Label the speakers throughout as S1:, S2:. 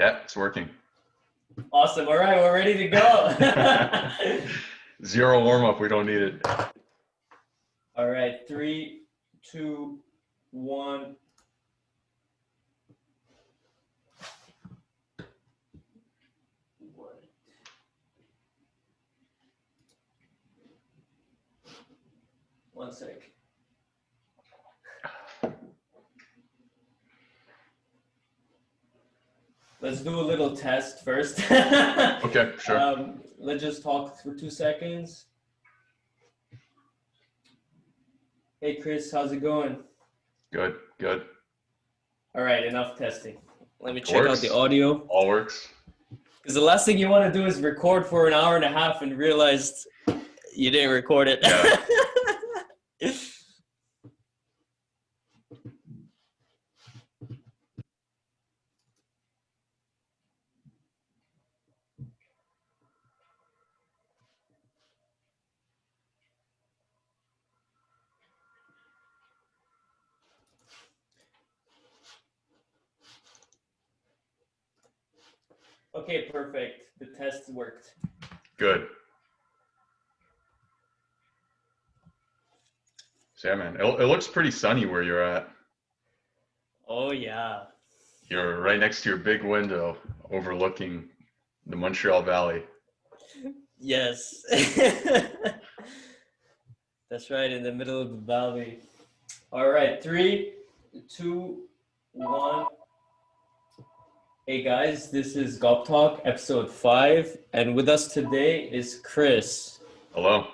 S1: Yeah, it's working.
S2: Awesome. All right, we're ready to go.
S1: Zero warm-up, we don't need it.
S2: All right, 3, 2, 1. One sec. Let's do a little test first.
S1: Okay, sure.
S2: Let's just talk for 2 seconds. Hey, Chris, how's it going?
S1: Good, good.
S2: All right, enough testing. Let me
S1: It
S2: check out
S1: works.
S2: the audio.
S1: All works.
S2: Because the last thing you want to do is record for an hour and a half and realize you didn't record it.
S1: Yeah.
S2: Okay, perfect. The test worked.
S1: Good. So yeah, man, it looks pretty sunny where you're at.
S2: Oh, yeah.
S1: You're right next to your big window overlooking the Montreal Valley.
S2: Yes. That's right, in the middle of the valley. All right, 3, 2, 1. Hey guys, this is Hagop Talk, episode 5, and with us today is Chris.
S1: Hello.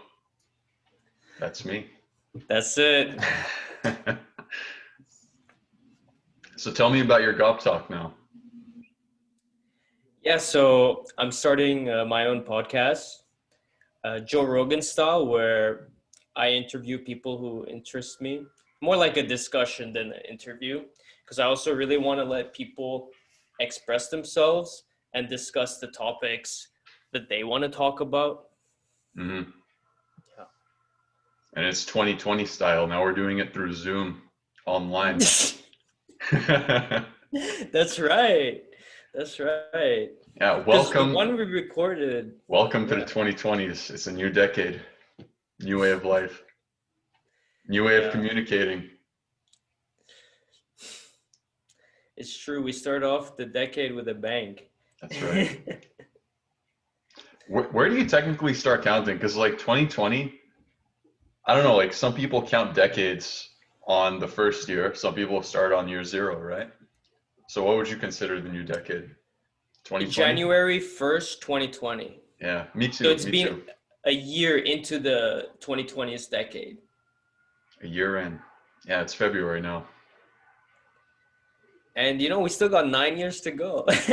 S1: That's me.
S2: That's it.
S1: So tell me about your Hagop Talk now.
S2: Yeah, so I'm starting my own podcast, Joe Rogan style, where I interview people who interest me. More like a discussion than an interview, because I also really want to let people express themselves and discuss the topics that they want to talk about.
S1: Mm-hmm.
S2: Yeah.
S1: And it's 2020 style. Now we're doing it through Zoom online.
S2: That's right. That's right.
S1: Yeah,
S2: The one we recorded.
S1: Welcome to the 2020s. It's a new decade, new way of life, new way of communicating.
S2: It's true. We start off the decade with a bang.
S1: That's right. Where do you technically start counting? Because like 2020, I don't know, like some people count decades on the first year. Some people start on year 0, right? So what would you consider the new decade? 2020?
S2: January 1st, 2020.
S1: Yeah, me too.
S2: So it's been a year into the 2020th decade.
S1: A year in. Yeah, it's February now.
S2: And we still got 9 years to go.
S1: It's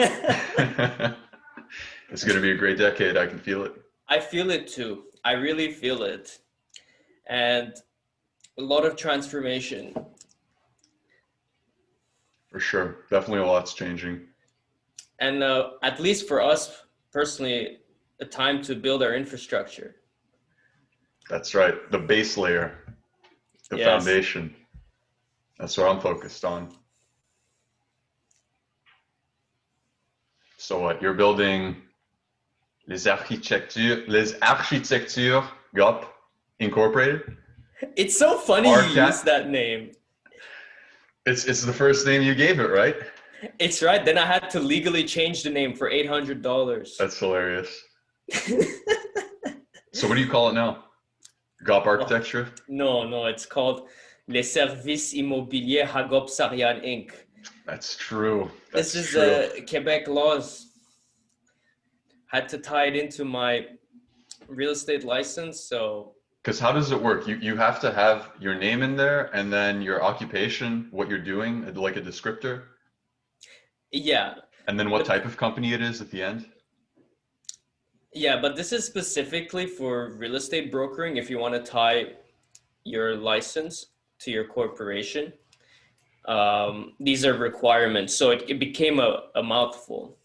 S1: going to be a great decade. I can feel it.
S2: I feel it too. I really feel it. And a lot of transformation.
S1: For sure. Definitely a lot's changing.
S2: And at least for us personally, a time to build our infrastructure.
S1: That's right. The base layer, the foundation. That's what I'm focused on. So what, you're building les architectures Hagop Incorporated?
S2: It's so funny you use that name.
S1: It's the first name you gave it, right?
S2: It's right. Then I had to legally change the name for $800.
S1: That's hilarious. So what do you call it now? Hagop Architecture?
S2: No, it's called Les Services Immobiliers Hagop Sarian Inc.
S1: That's true.
S2: This is Quebec laws. Had to tie it into my real estate license, so.
S1: Because how does it work? You have to have your name in there and then your occupation, what you're doing, like a descriptor?
S2: Yeah.
S1: And then what type of company it is at the end?
S2: Yeah, but this is specifically for real estate brokering if you want to tie your license to your corporation. These are requirements. So it became a mouthful.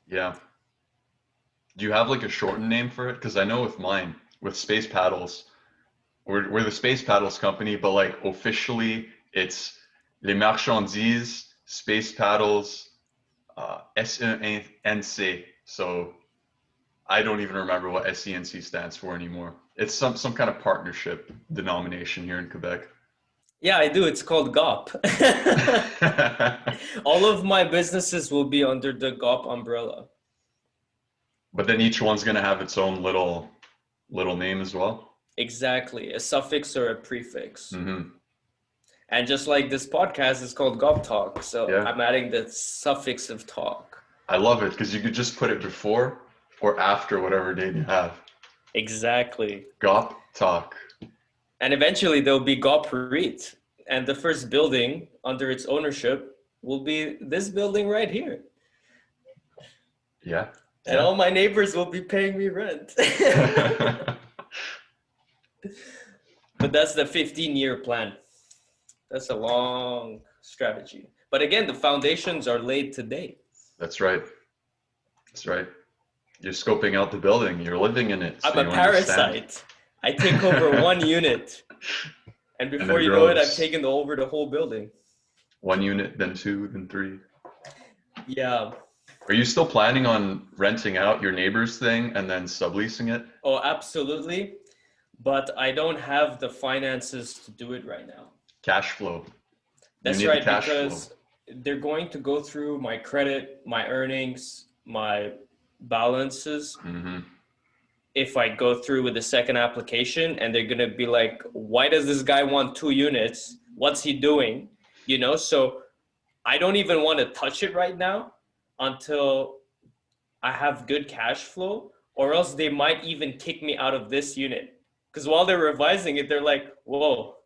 S1: Yeah. Do you have like a shortened name for it? Because I know with mine, with Space Paddles, we're the Space Paddles company, but like officially it's Les Marchandises, Space Paddles, SENC. So I don't even remember what SENC stands for anymore. It's some kind of partnership denomination here in Quebec.
S2: Yeah, I do. It's called GOP. All of my businesses will be under the GOP umbrella.
S1: But then each one's gonna have its own little name as well.
S2: Exactly, a suffix or a prefix.
S1: Mm-hmm.
S2: And just like this podcast is called GOP Talk, so
S1: Yeah.
S2: I'm adding the suffix of talk.
S1: I love it because you could just put it before or after whatever date you have.
S2: Exactly.
S1: GOP Talk.
S2: And eventually there'll be GOP REIT. And the first building under its ownership will be this building right here.
S1: Yeah.
S2: And all my neighbors will be paying me rent. But that's the 15-year plan. That's a long strategy. But again, the foundations are laid today.
S1: That's right. That's right. You're scoping out the building. You're living in it. So
S2: I'm a parasite. I take over one unit. And before you know it, I've taken over the whole building.
S1: One unit, then two, then three.
S2: Yeah.
S1: Are you still planning on renting out your neighbor's thing and then subleasing it?
S2: Oh, absolutely. But I don't have the finances to do it right now.
S1: Cash flow.
S2: That's right, because they're going to go through my credit, my earnings, my balances.
S1: Mm-hmm.
S2: If I go through with the second application, and they're going to be like, why does this guy want 2 units? What's he doing? You know, so I don't even want to touch it right now until I have good cash flow, or else they might even kick me out of this unit. Because while they're revising it, they're like, whoa,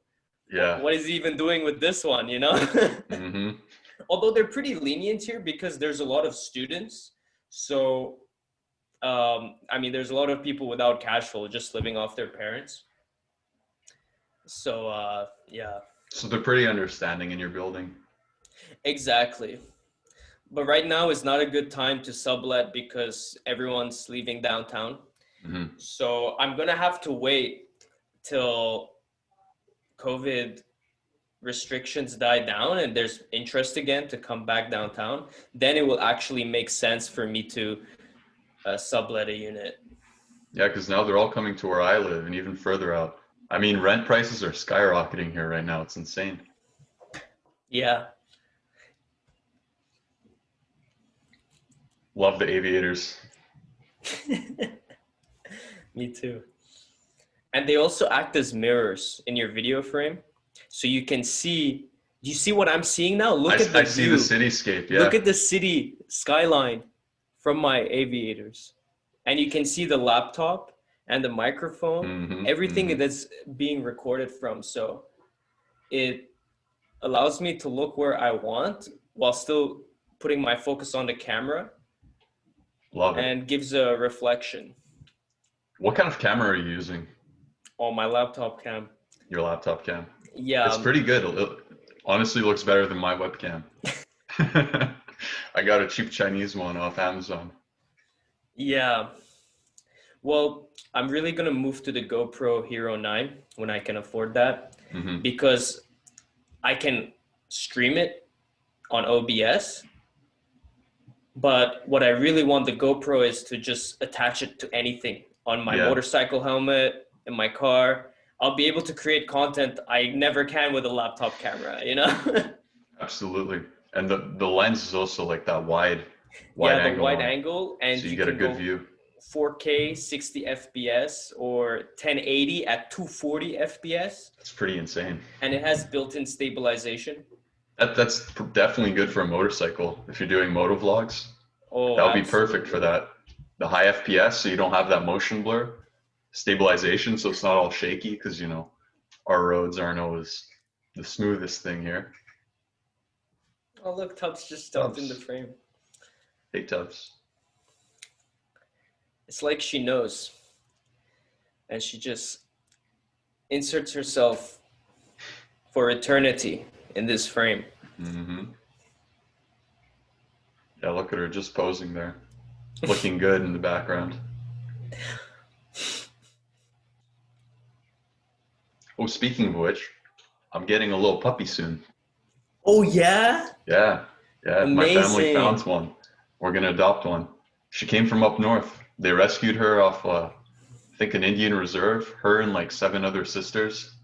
S1: yeah,
S2: what is he even doing with this one, you know?
S1: Mm-hmm.
S2: Although they're pretty lenient here because there's a lot of students. So, I mean, there's a lot of people without cash flow just living off their parents. So, yeah.
S1: So they're pretty understanding in your building.
S2: Exactly. But right now is not a good time to sublet because everyone's leaving downtown.
S1: Mm-hmm.
S2: So I'm going to have to wait till COVID restrictions die down and there's interest again to come back downtown. Then it will actually make sense for me to sublet a unit.
S1: Yeah, because now they're all coming to where I live and even further out. I mean, rent prices are skyrocketing here right now. It's insane.
S2: Yeah.
S1: Love the aviators.
S2: Me too. And they also act as mirrors in your video frame. So you can see, do you see what I'm seeing now? Look at the view.
S1: I see the cityscape, yeah.
S2: Look at the city skyline from my aviators. And you can see the laptop and the microphone, everything that's being recorded from. So it allows me to look where I want while still putting my focus on the camera.
S1: Love it.
S2: And gives a reflection.
S1: What kind of camera are you using?
S2: Oh, my laptop cam.
S1: Your laptop cam?
S2: Yeah.
S1: It's pretty good. It honestly looks better than my webcam. I got a cheap Chinese one off Amazon.
S2: Yeah. Well, I'm really going to move to the GoPro Hero 9 when I can afford that because I can stream it on OBS. But what I really want the GoPro is to just attach it to anything on my motorcycle helmet, in my car. I'll be able to create content I never can with a laptop camera, you know?
S1: Absolutely. And the lens is also like that wide angle.
S2: The wide angle. And
S1: so you get a good view.
S2: 4K, 60 FPS, or 1080 at 240 FPS.
S1: It's pretty insane.
S2: And it has built-in stabilization.
S1: That's definitely good for a motorcycle. If you're doing moto vlogs, that would be perfect for that. The high FPS, so you don't have that motion blur. Stabilization, so it's not all shaky, because, you know, our roads aren't always the smoothest thing here.
S2: Oh, look, Tubbs just jumped in the frame.
S1: Hey, Tubbs.
S2: It's like she knows. And she just inserts herself for eternity in this frame.
S1: Yeah, look at her just posing there. Looking good in the background. Oh, speaking of which, I'm getting a little puppy soon.
S2: Oh, yeah?
S1: Yeah.
S2: Amazing.
S1: My family found one. We're gonna adopt one. She came from up north. They rescued her off, I think, an Indian reserve. Her and like 7 other sisters.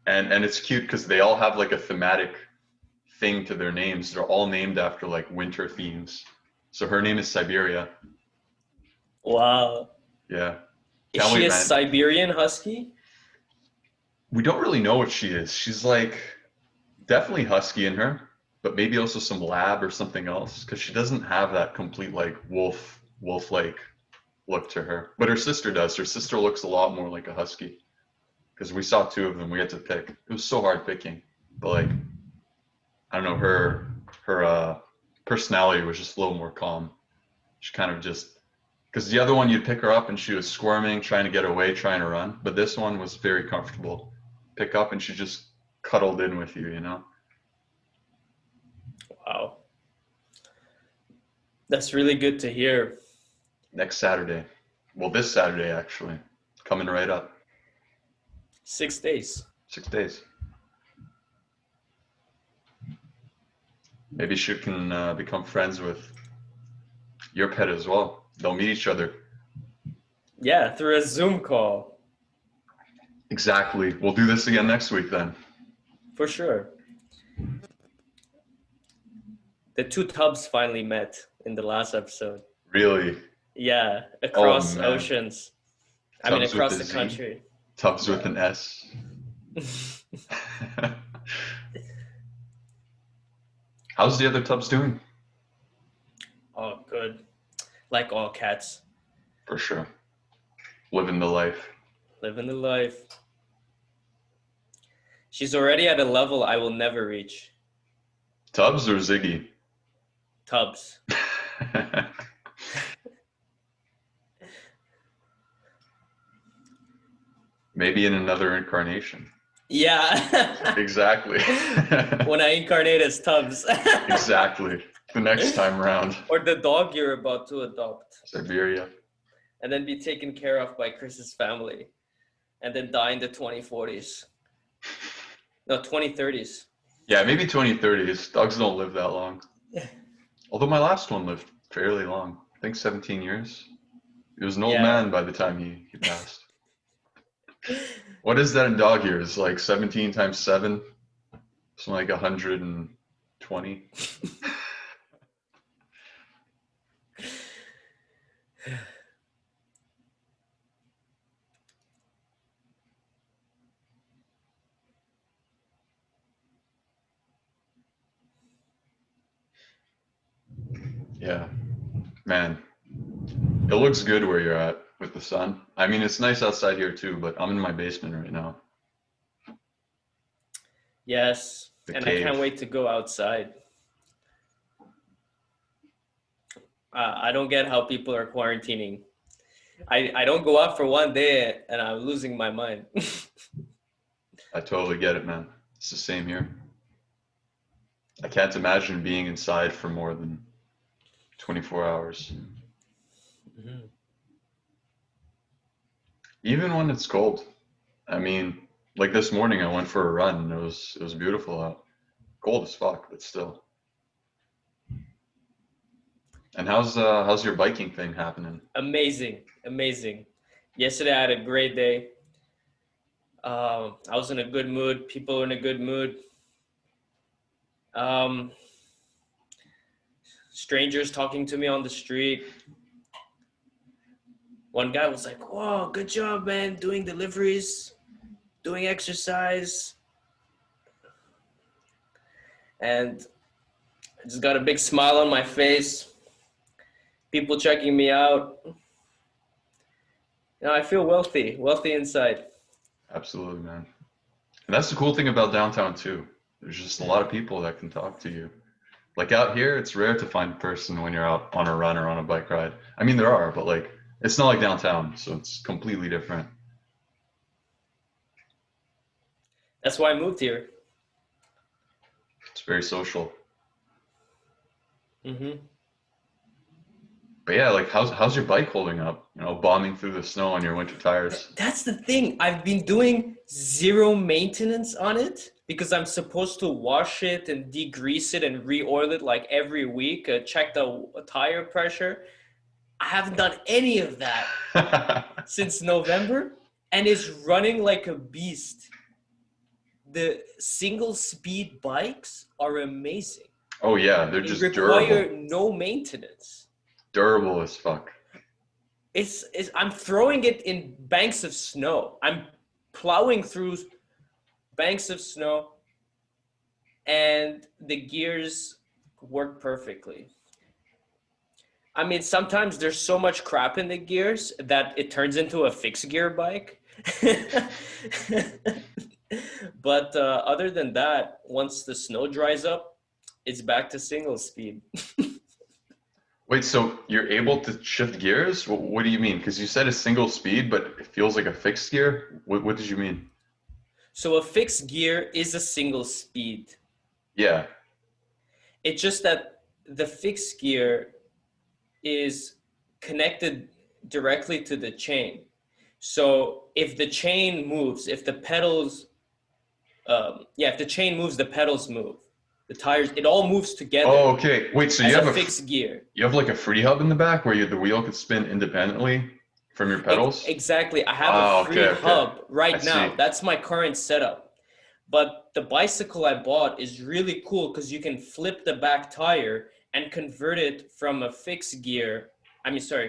S1: And it's cute because they all have like a thematic thing to their names. They're all named after like winter themes. So her name is Siberia.
S2: Wow.
S1: Yeah.
S2: Is
S1: Can't
S2: she
S1: wait,
S2: a
S1: man.
S2: Siberian Husky?
S1: We don't really know what she is. She's like definitely husky in her, but maybe also some lab or something else because she doesn't have that complete like wolf-like look to her. But her sister does. Her sister looks a lot more like a husky because we saw 2 of them. We had to pick. It was so hard picking, but like I don't know, her personality was just a little more calm. She kind of just because the other one you'd pick her up and she was squirming, trying to get away, trying to run. But this one was very comfortable. Pick up and she just cuddled in with you, you know?
S2: Wow. That's really good to hear.
S1: Next Saturday. Well, this Saturday actually. Coming right up.
S2: 6 days.
S1: 6 days. Maybe she can become friends with your pet as well. They'll meet each other.
S2: Yeah, through a Zoom call.
S1: Exactly. We'll do this again next week then.
S2: For sure. The 2 tubs finally met in the last episode.
S1: Really?
S2: Yeah, across
S1: man.
S2: oceans.
S1: Tubs
S2: Across
S1: with
S2: the
S1: a Z?
S2: country.
S1: Tubs with an S. How's the other tubs doing?
S2: Oh, good. Like all cats.
S1: For sure. Living the life.
S2: Living the life. She's already at a level I will never reach.
S1: Tubbs or Ziggy?
S2: Tubs.
S1: Maybe in another incarnation.
S2: Yeah.
S1: Exactly.
S2: When I incarnate as Tubbs.
S1: Exactly. The next time around.
S2: Or the dog you're about to adopt.
S1: Siberia.
S2: And then be taken care of by Chris's family. And then die in the 2040s. No, 2030s.
S1: Yeah, maybe 2030s. Dogs don't live that long.
S2: Yeah.
S1: Although my last one lived fairly long. I think 17 years. He was an old
S2: Yeah.
S1: man by the time he passed. What is that in dog years? Like 17 times 7? Something like 120. Yeah, man. It looks good where you're at with the sun. I mean, it's nice outside here too, but I'm in my basement right now.
S2: Yes.
S1: The
S2: And
S1: cave.
S2: I can't wait to go outside. I don't get how people are quarantining. I don't go out for one day and I'm losing my mind.
S1: I totally get it, man. It's the same here. I can't imagine being inside for more than 24 hours.
S2: Mhm.
S1: Even when it's cold. I mean, like this morning I went for a run and it was beautiful out. Cold as fuck, but still. And how's your biking thing happening?
S2: Amazing. Yesterday I had a great day. I was in a good mood. People were in a good mood. Strangers talking to me on the street. One guy was like, "Whoa, good job, man, doing deliveries, doing exercise." And I just got a big smile on my face. People checking me out. You know, I feel wealthy inside.
S1: Absolutely, man. And that's the cool thing about downtown too. There's just a lot of people that can talk to you. Like out here, it's rare to find a person when you're out on a run or on a bike ride. I mean, there are, but like, it's not like downtown, so it's completely different.
S2: That's why I moved here.
S1: It's very social.
S2: Mm-hmm.
S1: But yeah, like how's your bike holding up? You know, bombing through the snow on your winter tires.
S2: That's the thing. I've been doing zero maintenance on it because I'm supposed to wash it and degrease it and re-oil it like every week, check the tire pressure. I haven't done any of that since November, and it's running like a beast. The single speed bikes are amazing.
S1: Oh yeah, they're
S2: They
S1: just
S2: require
S1: durable.
S2: no maintenance.
S1: Durable as fuck.
S2: It's I'm throwing it in banks of snow. I'm plowing through banks of snow, and the gears work perfectly. I mean, sometimes there's so much crap in the gears that it turns into a fixed gear bike. But other than that, once the snow dries up, it's back to single speed.
S1: Wait, so you're able to shift gears? What do you mean? Because you said a single speed, but it feels like a fixed gear. What did you mean?
S2: So a fixed gear is a single speed.
S1: Yeah.
S2: It's just that the fixed gear is connected directly to the chain. So if the chain moves, if the pedals, if the chain moves, the pedals move. The tires, it all moves together
S1: Oh, okay. Wait, so
S2: as
S1: you
S2: a
S1: have
S2: fixed gear.
S1: you have like a free hub in the back where the wheel could spin independently from your pedals?
S2: Exactly. I have a
S1: Oh,
S2: free
S1: okay.
S2: hub
S1: I
S2: right
S1: see.
S2: now. That's my current setup. But the bicycle I bought is really cool because you can flip the back tire and convert it from a fixed gear.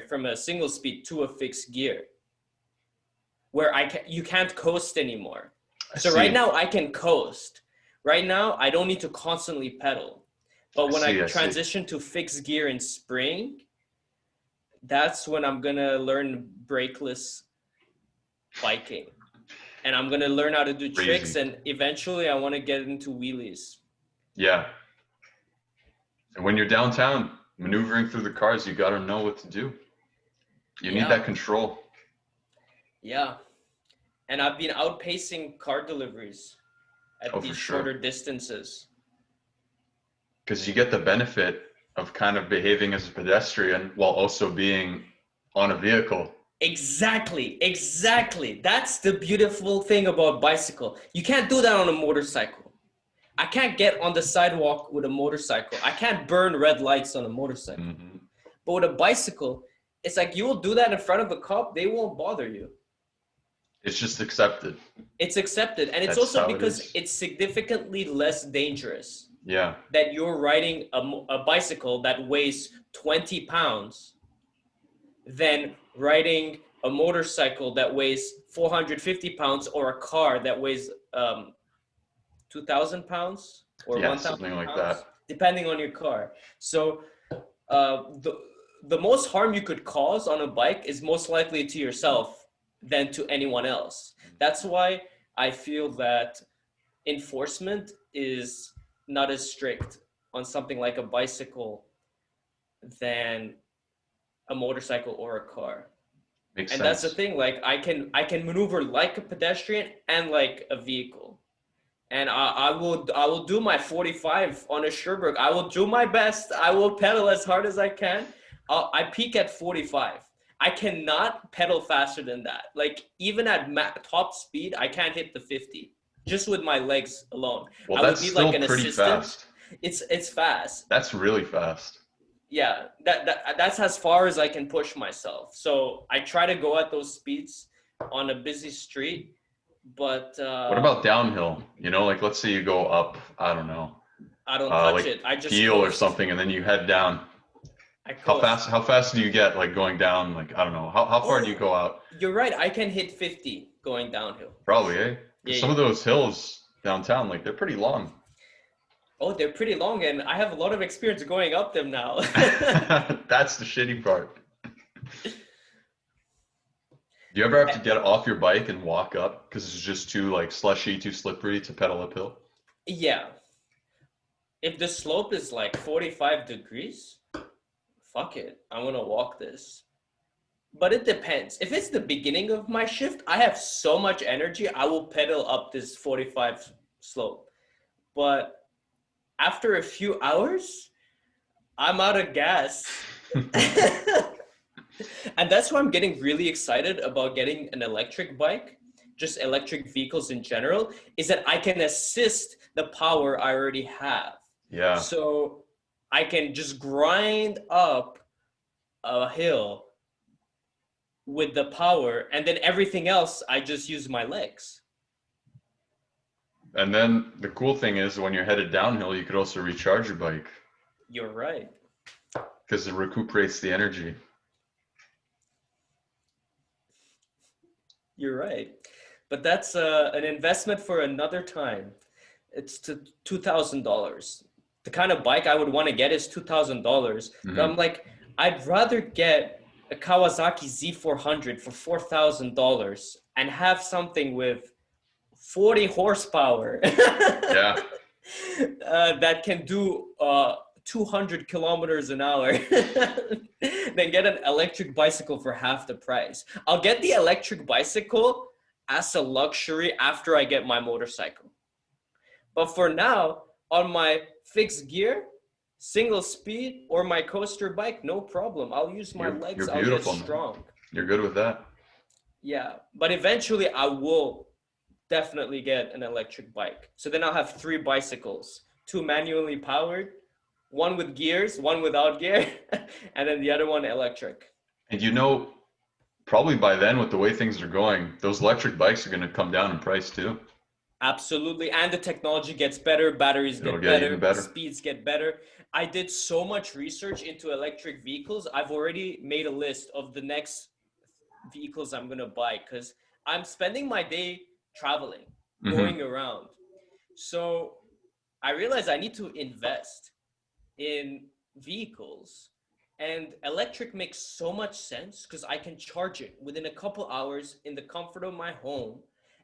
S2: From a single speed to a fixed gear where you can't coast anymore.
S1: I
S2: So right
S1: see.
S2: now I can coast. Right now I don't need to constantly pedal. But when I
S1: I see.
S2: transition to fixed gear in spring, that's when I'm gonna learn brakeless biking. And I'm gonna learn how to do tricks,
S1: Crazy.
S2: and eventually I want to get into wheelies.
S1: Yeah. And when you're downtown maneuvering through the cars, you got to know what to do. You need
S2: Yeah,
S1: that control.
S2: yeah. And I've been outpacing car deliveries
S1: Oh,
S2: at
S1: for
S2: these
S1: sure.
S2: shorter distances.
S1: Because you get the benefit of kind of behaving as a pedestrian while also being on a vehicle.
S2: Exactly, exactly. That's the beautiful thing about bicycle. You can't do that on a motorcycle. I can't get on the sidewalk with a motorcycle. I can't burn red lights on a motorcycle.
S1: Hmm.
S2: But with a bicycle, it's like you will do that in front of a cop, they won't bother you.
S1: It's just accepted.
S2: It's accepted. And it's
S1: That's
S2: also
S1: how it
S2: because
S1: is.
S2: it's significantly less dangerous
S1: Yeah.
S2: that you're riding a bicycle that weighs 20 pounds than riding a motorcycle that weighs 450 pounds or a car that weighs 2,000 pounds or
S1: Yeah,
S2: 1,000
S1: something like
S2: pounds,
S1: that.
S2: depending on your car. So the most harm you could cause on a bike is most likely to yourself than to anyone else. That's why I feel that enforcement is not as strict on something like a bicycle than a motorcycle or a car.
S1: Makes
S2: And that's the
S1: sense.
S2: thing, like I can maneuver like a pedestrian and like a vehicle. And I will do my 45 on a Sherbrooke. I will do my best. I will pedal as hard as I can. I peak at 45. I cannot pedal faster than that. Like even at top speed, I can't hit the 50 just with my legs alone.
S1: Well,
S2: I would
S1: that's
S2: need like
S1: still
S2: an
S1: pretty
S2: assistant.
S1: fast.
S2: It's fast.
S1: That's really fast.
S2: Yeah, that's as far as I can push myself. So I try to go at those speeds on a busy street, but
S1: What about downhill? You know, like let's say you go up, I don't know,
S2: I don't touch
S1: like
S2: it. I just
S1: Peel or
S2: coast.
S1: something, and then you head down.
S2: I
S1: How
S2: coast.
S1: fast? How fast do you get? Like going down? Like I don't know. How far do you
S2: Oh,
S1: go out?
S2: you're right. I can hit 50 going downhill for
S1: Probably,
S2: sure.
S1: eh?
S2: Yeah,
S1: Because some
S2: yeah.
S1: of those hills downtown, like they're pretty long.
S2: Oh, they're pretty long, and I have a lot of experience going up them now.
S1: That's the shitty part. Do you ever have to get off your bike and walk up because it's just too like slushy, too slippery to pedal uphill?
S2: Yeah. If the slope is like 45 degrees, fuck it. I'm gonna walk this. But it depends. If it's the beginning of my shift, I have so much energy, I will pedal up this 45 slope. But after a few hours, I'm out of gas. And that's why I'm getting really excited about getting an electric bike just electric vehicles in general, is that I can assist the power I already have.
S1: Yeah.
S2: So I can just grind up a hill with the power, and then everything else, I just use my legs.
S1: And then the cool thing is when you're headed downhill, you could also recharge your bike
S2: You're right.
S1: because it recuperates the energy.
S2: You're right. But that's an investment for another time. It's to $2,000. The kind of bike I would want to get is $2,000. But I'm like, I'd rather get a Kawasaki Z400 for $4,000 and have something with 40 horsepower
S1: Yeah.
S2: that can do 200 kilometers an hour then get an electric bicycle for half the price. I'll get the electric bicycle as a luxury after I get my motorcycle. But for now, on my fixed gear, single speed, or my coaster bike, no problem. I'll use my legs. I'll get strong.
S1: Man. You're good with that.
S2: Yeah, but eventually I will definitely get an electric bike. So then I'll have 3 bicycles, 2 manually powered, 1 with gears, 1 without gear, and then the other one electric.
S1: And you know, probably by then with the way things are going, those electric bikes are going to come down in price too.
S2: Absolutely. And the technology gets better, batteries get better, speeds get better. I did so much research into electric vehicles. I've already made a list of the next vehicles I'm going to buy because I'm spending my day traveling, going around. So I realized I need to invest in vehicles, and electric makes so much sense because I can charge it within a couple hours in the comfort of my home,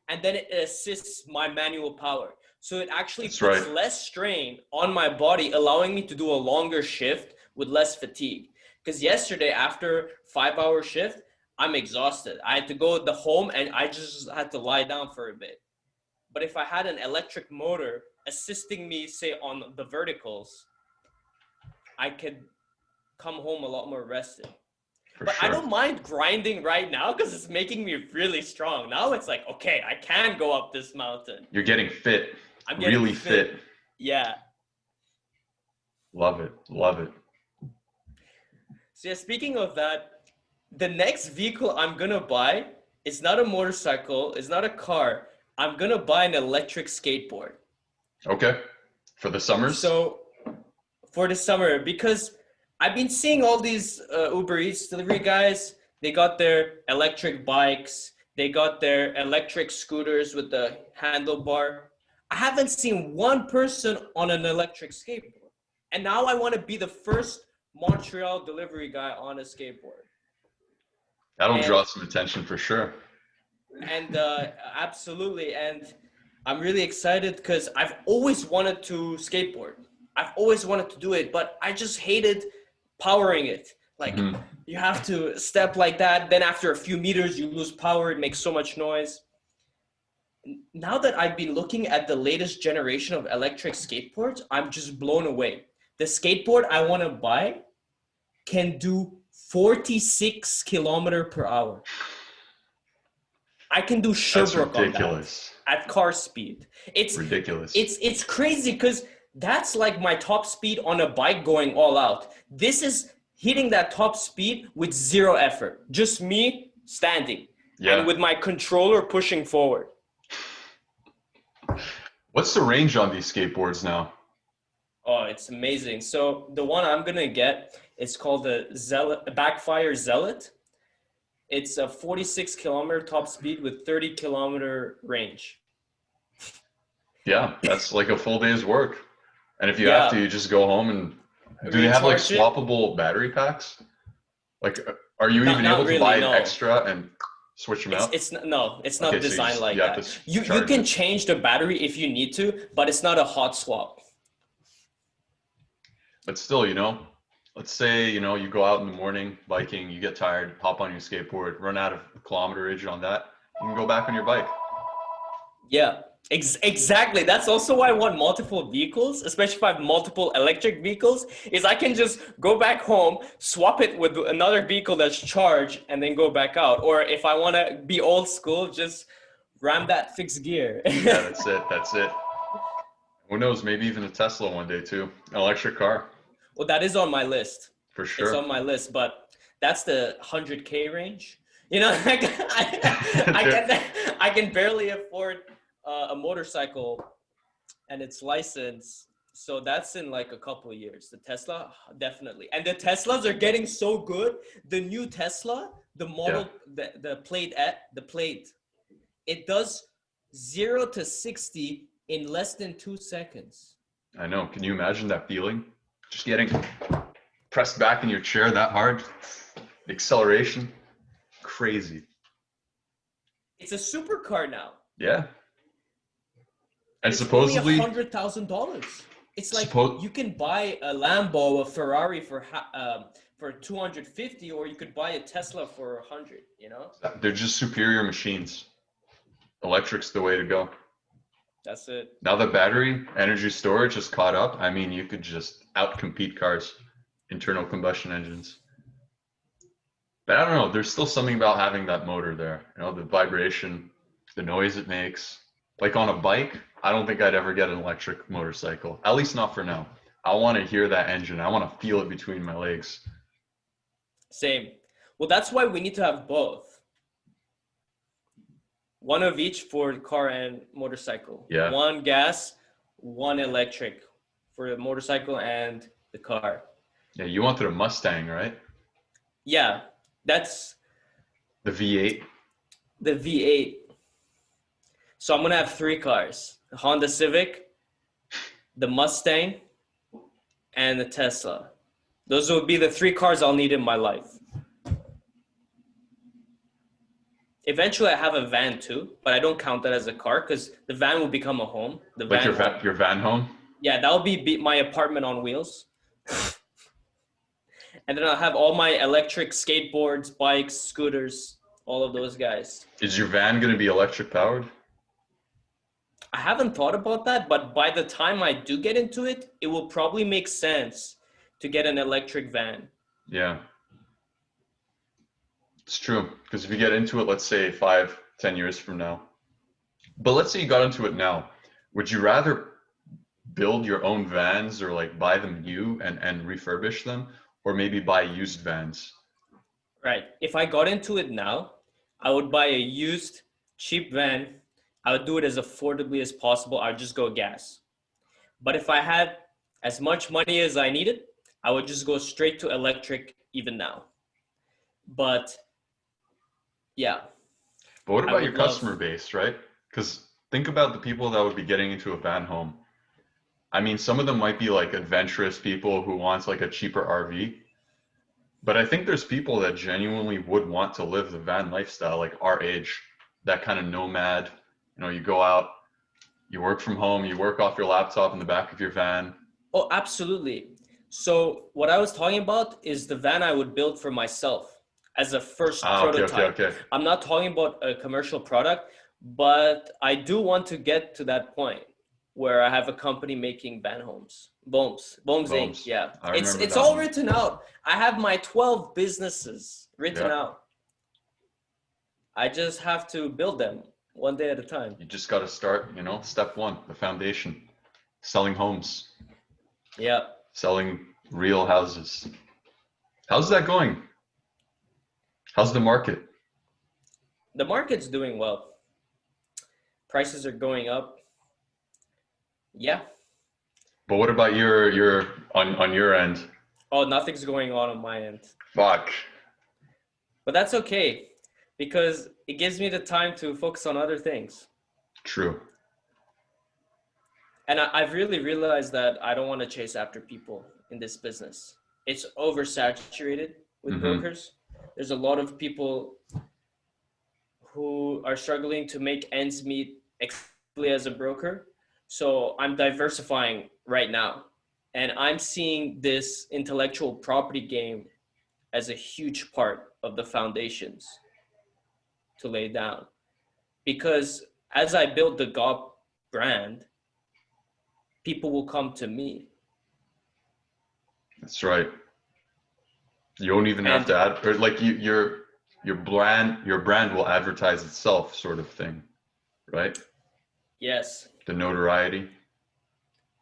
S2: and then it assists my manual power. So it actually puts less strain on my body, allowing me to do a longer shift with less fatigue. Because yesterday, after 5-hour shift, I'm exhausted. I had to go to the home and I just had to lie down for a bit. But if I had an electric motor assisting me, say, on the verticals, I could come home a lot more rested. But I don't mind grinding right now because it's making me really strong. Now it's like, okay, I can go up this mountain.
S1: You're getting fit.
S2: I'm getting
S1: really fit.
S2: Yeah.
S1: Love it. Love it.
S2: So yeah, speaking of that, the next vehicle I'm going to buy is not a motorcycle. It's not a car. I'm going to buy an electric skateboard.
S1: Okay. For the summers?
S2: So for the summer, because I've been seeing all these Uber Eats delivery guys. They got their electric bikes. They got their electric scooters with the handlebar. I haven't seen one person on an electric skateboard. And now I want to be the first Montreal delivery guy on a skateboard.
S1: That'll draw some attention for sure.
S2: And absolutely. And I'm really excited because I've always wanted to skateboard. I've always wanted to do it, but I just hated powering it. Like you have to step like that. Then after a few meters, you lose power. It makes so much noise. Now that I've been looking at the latest generation of electric skateboards, I'm just blown away. The skateboard I want to buy can do 46 kilometers per hour. I can do Sherbrooke on that at car speed. It's ridiculous. It's crazy because that's like my top speed on a bike going all out. This is hitting that top speed with 0 effort. Just me standing and with my controller pushing forward.
S1: What's the range on these skateboards now?
S2: Oh, it's amazing. So the one I'm going to get is called the Backfire Zealot. It's a 46 kilometer top speed with 30 kilometer range.
S1: Yeah, that's like a full day's work. And if you have to, you just go home and do they have like swappable battery packs? Like, are you even able to buy an extra and switch them out?
S2: It's not designed like that. You can change the battery if you need to, but it's not a hot swap.
S1: But still, let's say, you go out in the morning biking, you get tired, hop on your skateboard, run out of kilometerage on that, you can go back on your bike.
S2: Yeah, exactly. That's also why I want multiple vehicles, especially if I have multiple electric vehicles, is I can just go back home, swap it with another vehicle that's charged, and then go back out. Or if I want to be old school, just ram that fixed gear.
S1: Yeah, that's it. That's it. Who knows? Maybe even a Tesla one day too. An electric car,
S2: Well, that is on my list.
S1: for
S2: It's
S1: sure.
S2: on my list, but that's the 100K range. You know, I
S1: There-
S2: can I can barely afford a motorcycle and its license. So that's in like a couple of years. The Tesla, definitely. And the Teslas are getting so good. The new Tesla, the
S1: yeah,
S2: model, the plate, it does 0 to 60 in less than 2 seconds.
S1: I know. Can you imagine that feeling? Just getting pressed back in your chair that hard. The acceleration, crazy.
S2: It's a supercar now.
S1: Yeah.
S2: And
S1: And
S2: it's only
S1: supposedly,
S2: $100,000. It's like
S1: suppo-
S2: you can buy a Lambo, a Ferrari for 250, or you could buy a Tesla for 100. You know,
S1: they're just superior machines. Electric's the way to go.
S2: that's it.
S1: Now the battery energy storage has caught up. I mean, you could just outcompete cars, internal combustion engines. But I don't know. There's still something about having that motor there. You know, the vibration, the noise it makes. Like on a bike, I don't think I'd ever get an electric motorcycle. At least not for now. I want to hear that engine. I want to feel it between my legs.
S2: Same. Well, that's why we need to have both. One of each for car and motorcycle.
S1: Yeah.
S2: One gas, one electric for the motorcycle and the car.
S1: Yeah, you wanted a Mustang, right?
S2: Yeah, that's
S1: The V8.
S2: the V8. So I'm gonna have three cars: the Honda Civic, the Mustang, and the Tesla. Those would be the three cars I'll need in my life. Eventually, I have a van too, but I don't count that as a car because the van will become a home. The
S1: Like
S2: van home.
S1: your van home?
S2: Yeah, that'll be my apartment on wheels. And then I'll have all my electric skateboards, bikes, scooters, all of those guys.
S1: Is your van going to be electric powered?
S2: I haven't thought about that, but by the time I do get into it, it will probably make sense to get an electric van.
S1: Yeah. It's true. Because if you get into it, let's say 5, 10 years from now, but let's say you got into it now, would you rather build your own vans or like buy them new and refurbish them, or maybe buy used vans?
S2: Right. If I got into it now, I would buy a used, cheap van. I would do it as affordably as possible. I'd just go gas. But if I had as much money as I needed, I would just go straight to electric even now. But yeah.
S1: But what
S2: I
S1: about your
S2: would love-
S1: customer base, right? Because think about the people that would be getting into a van home. I mean, some of them might be like adventurous people who want like a cheaper RV. But I think there's people that genuinely would want to live the van lifestyle, like our age, that kind of nomad. You know, you go out, you work from home, you work off your laptop in the back of your van.
S2: Oh, absolutely. So what I was talking about is the van I would build for myself as a first prototype.
S1: Okay.
S2: I'm not talking about a commercial product, but I do want to get to that point where I have a company making van homes. Bones Inc. Yeah.
S1: I remember
S2: It's
S1: that
S2: all
S1: one.
S2: written out. I have my 12 businesses written
S1: Yeah.
S2: out. I just have to build them one day at a time.
S1: You just got to start, you know, step one, the foundation, selling homes,
S2: Yeah.
S1: selling real houses. How's that going? How's the market?
S2: The market's doing well. Prices are going up. Yeah.
S1: But what about your on your end?
S2: Oh, nothing's going on my end.
S1: Fuck.
S2: But that's okay because it gives me the time to focus on other things.
S1: True.
S2: And I've really realized that I don't want to chase after people in this business. It's oversaturated with brokers. There's a lot of people who are struggling to make ends meet exclusively as a broker. So I'm diversifying right now. And I'm seeing this intellectual property game as a huge part of the foundations to lay down. Because as I build the Hagop brand, people will come to me.
S1: That's right. You don't even have to add, or like your brand will advertise itself, sort of thing. right?
S2: Yes.
S1: The notoriety.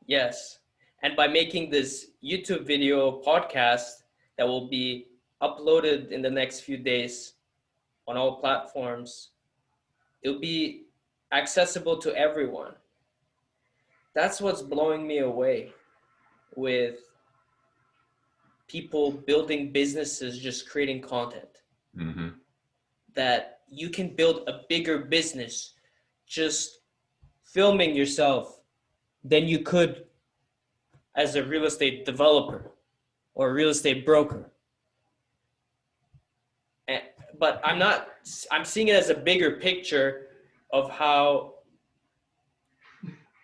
S2: Yes. And by making this YouTube video podcast that will be uploaded in the next few days on all platforms, it'll be accessible to everyone. That's what's blowing me away with people building businesses, just creating content.
S1: Mm-hmm.
S2: That you can build a bigger business just filming yourself than you could as a real estate developer or a real estate broker. But I'm seeing it as a bigger picture of how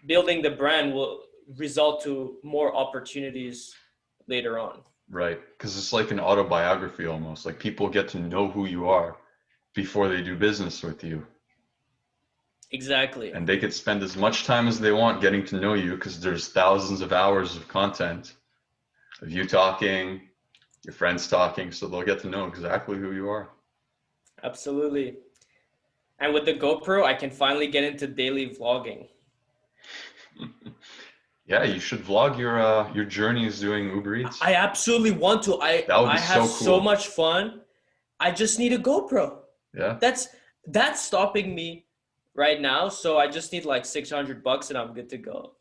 S2: building the brand will result to more opportunities later on.
S1: Right. Because it's like an autobiography almost. Like people get to know who you are before they do business with you.
S2: Exactly.
S1: And they could spend as much time as they want getting to know you because there's thousands of hours of content of you talking, your friends talking, so they'll get to know exactly who you are.
S2: Absolutely. And with the GoPro, I can finally get into daily vlogging.
S1: Yeah, you should vlog your journeys doing Uber Eats.
S2: I absolutely want to.
S1: That would be
S2: I have
S1: so cool.
S2: so much fun. I just need a GoPro.
S1: Yeah.
S2: That's stopping me right now. So I just need like $600 and I'm good to go.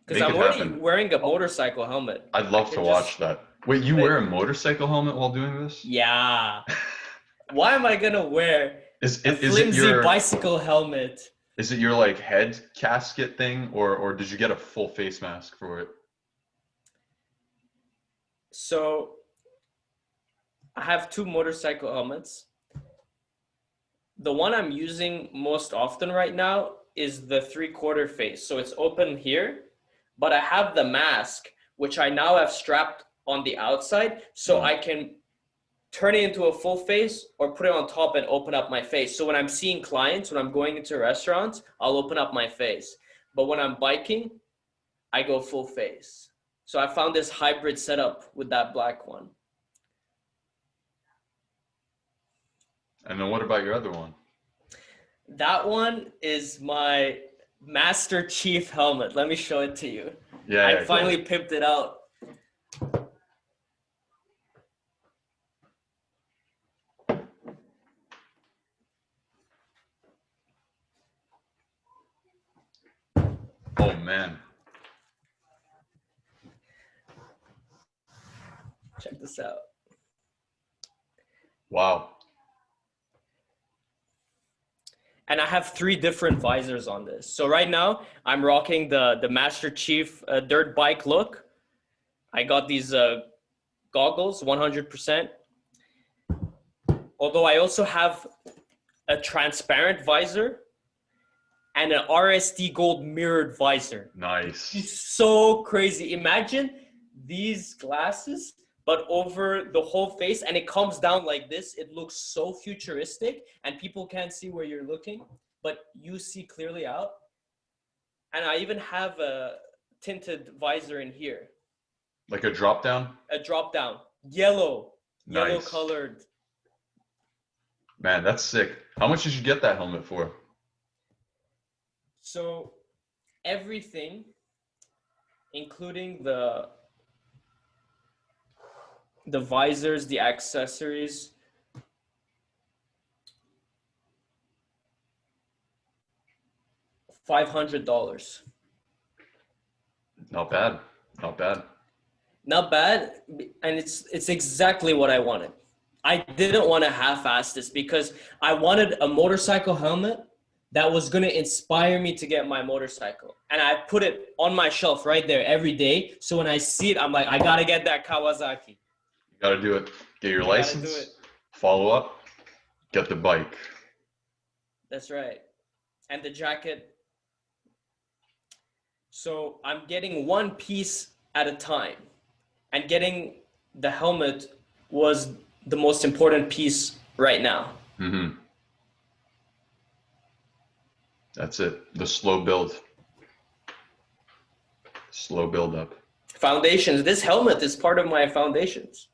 S2: Because I'm already wearing a motorcycle helmet.
S1: I'd love to watch that. Wait, you wear a motorcycle helmet while doing this?
S2: Yeah. Why am I gonna wear a flimsy bicycle helmet?
S1: Is it your like head casket thing, or did you get a full face mask for it?
S2: So I have two motorcycle helmets. The one I'm using most often right now is the 3/4 face. So it's open here, but I have the mask, which I now have strapped on the outside, so I can turn it into a full face or put it on top and open up my face. So when I'm seeing clients, when I'm going into restaurants, I'll open up my face. But when I'm biking, I go full face. So I found this hybrid setup with that black one.
S1: And then what about your other one?
S2: That one is my Master Chief helmet. Let me show it to you.
S1: Yeah,
S2: I finally pimped it out.
S1: Oh man.
S2: Check this out.
S1: Wow.
S2: And I have 3 different visors on this. So right now I'm rocking the Master Chief dirt bike look. I got these goggles, 100%. Although I also have a transparent visor and an RSD gold mirrored visor.
S1: Nice.
S2: It's so crazy. Imagine these glasses, but over the whole face, and it comes down like this. It looks so futuristic, and people can't see where you're looking, but you see clearly out. And I even have a tinted visor in here.
S1: Like a drop down?
S2: A drop down. Yellow.
S1: Nice.
S2: Yellow colored.
S1: Man, that's sick. How much did you get that helmet for?
S2: So everything, including the visors, the accessories, $500.
S1: Not bad. Not bad.
S2: Not bad, and it's exactly what I wanted. I didn't want to half-ass this because I wanted a motorcycle helmet that was going to inspire me to get my motorcycle. And I put it on my shelf right there every day. So when I see it, I'm like, I got to get that Kawasaki.
S1: You got to do it. Get your license, follow up, get the bike.
S2: That's right. And the jacket. So I'm getting one piece at a time. And getting the helmet was the most important piece right now.
S1: Mm-hmm. That's it. The slow build. Slow build up.
S2: Foundations. This helmet is part of my foundations.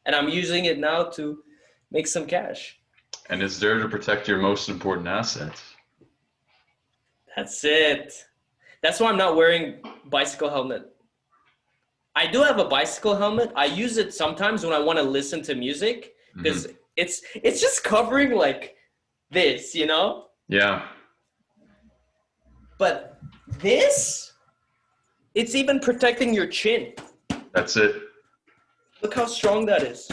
S2: And I'm using it now to make some cash.
S1: And it's there to protect your most important assets.
S2: That's it. That's why I'm not wearing bicycle helmet. I do have a bicycle helmet. I use it sometimes when I want to listen to music because it's just covering like this, you know?
S1: Yeah.
S2: But this, it's even protecting your chin.
S1: That's it.
S2: Look how strong that is.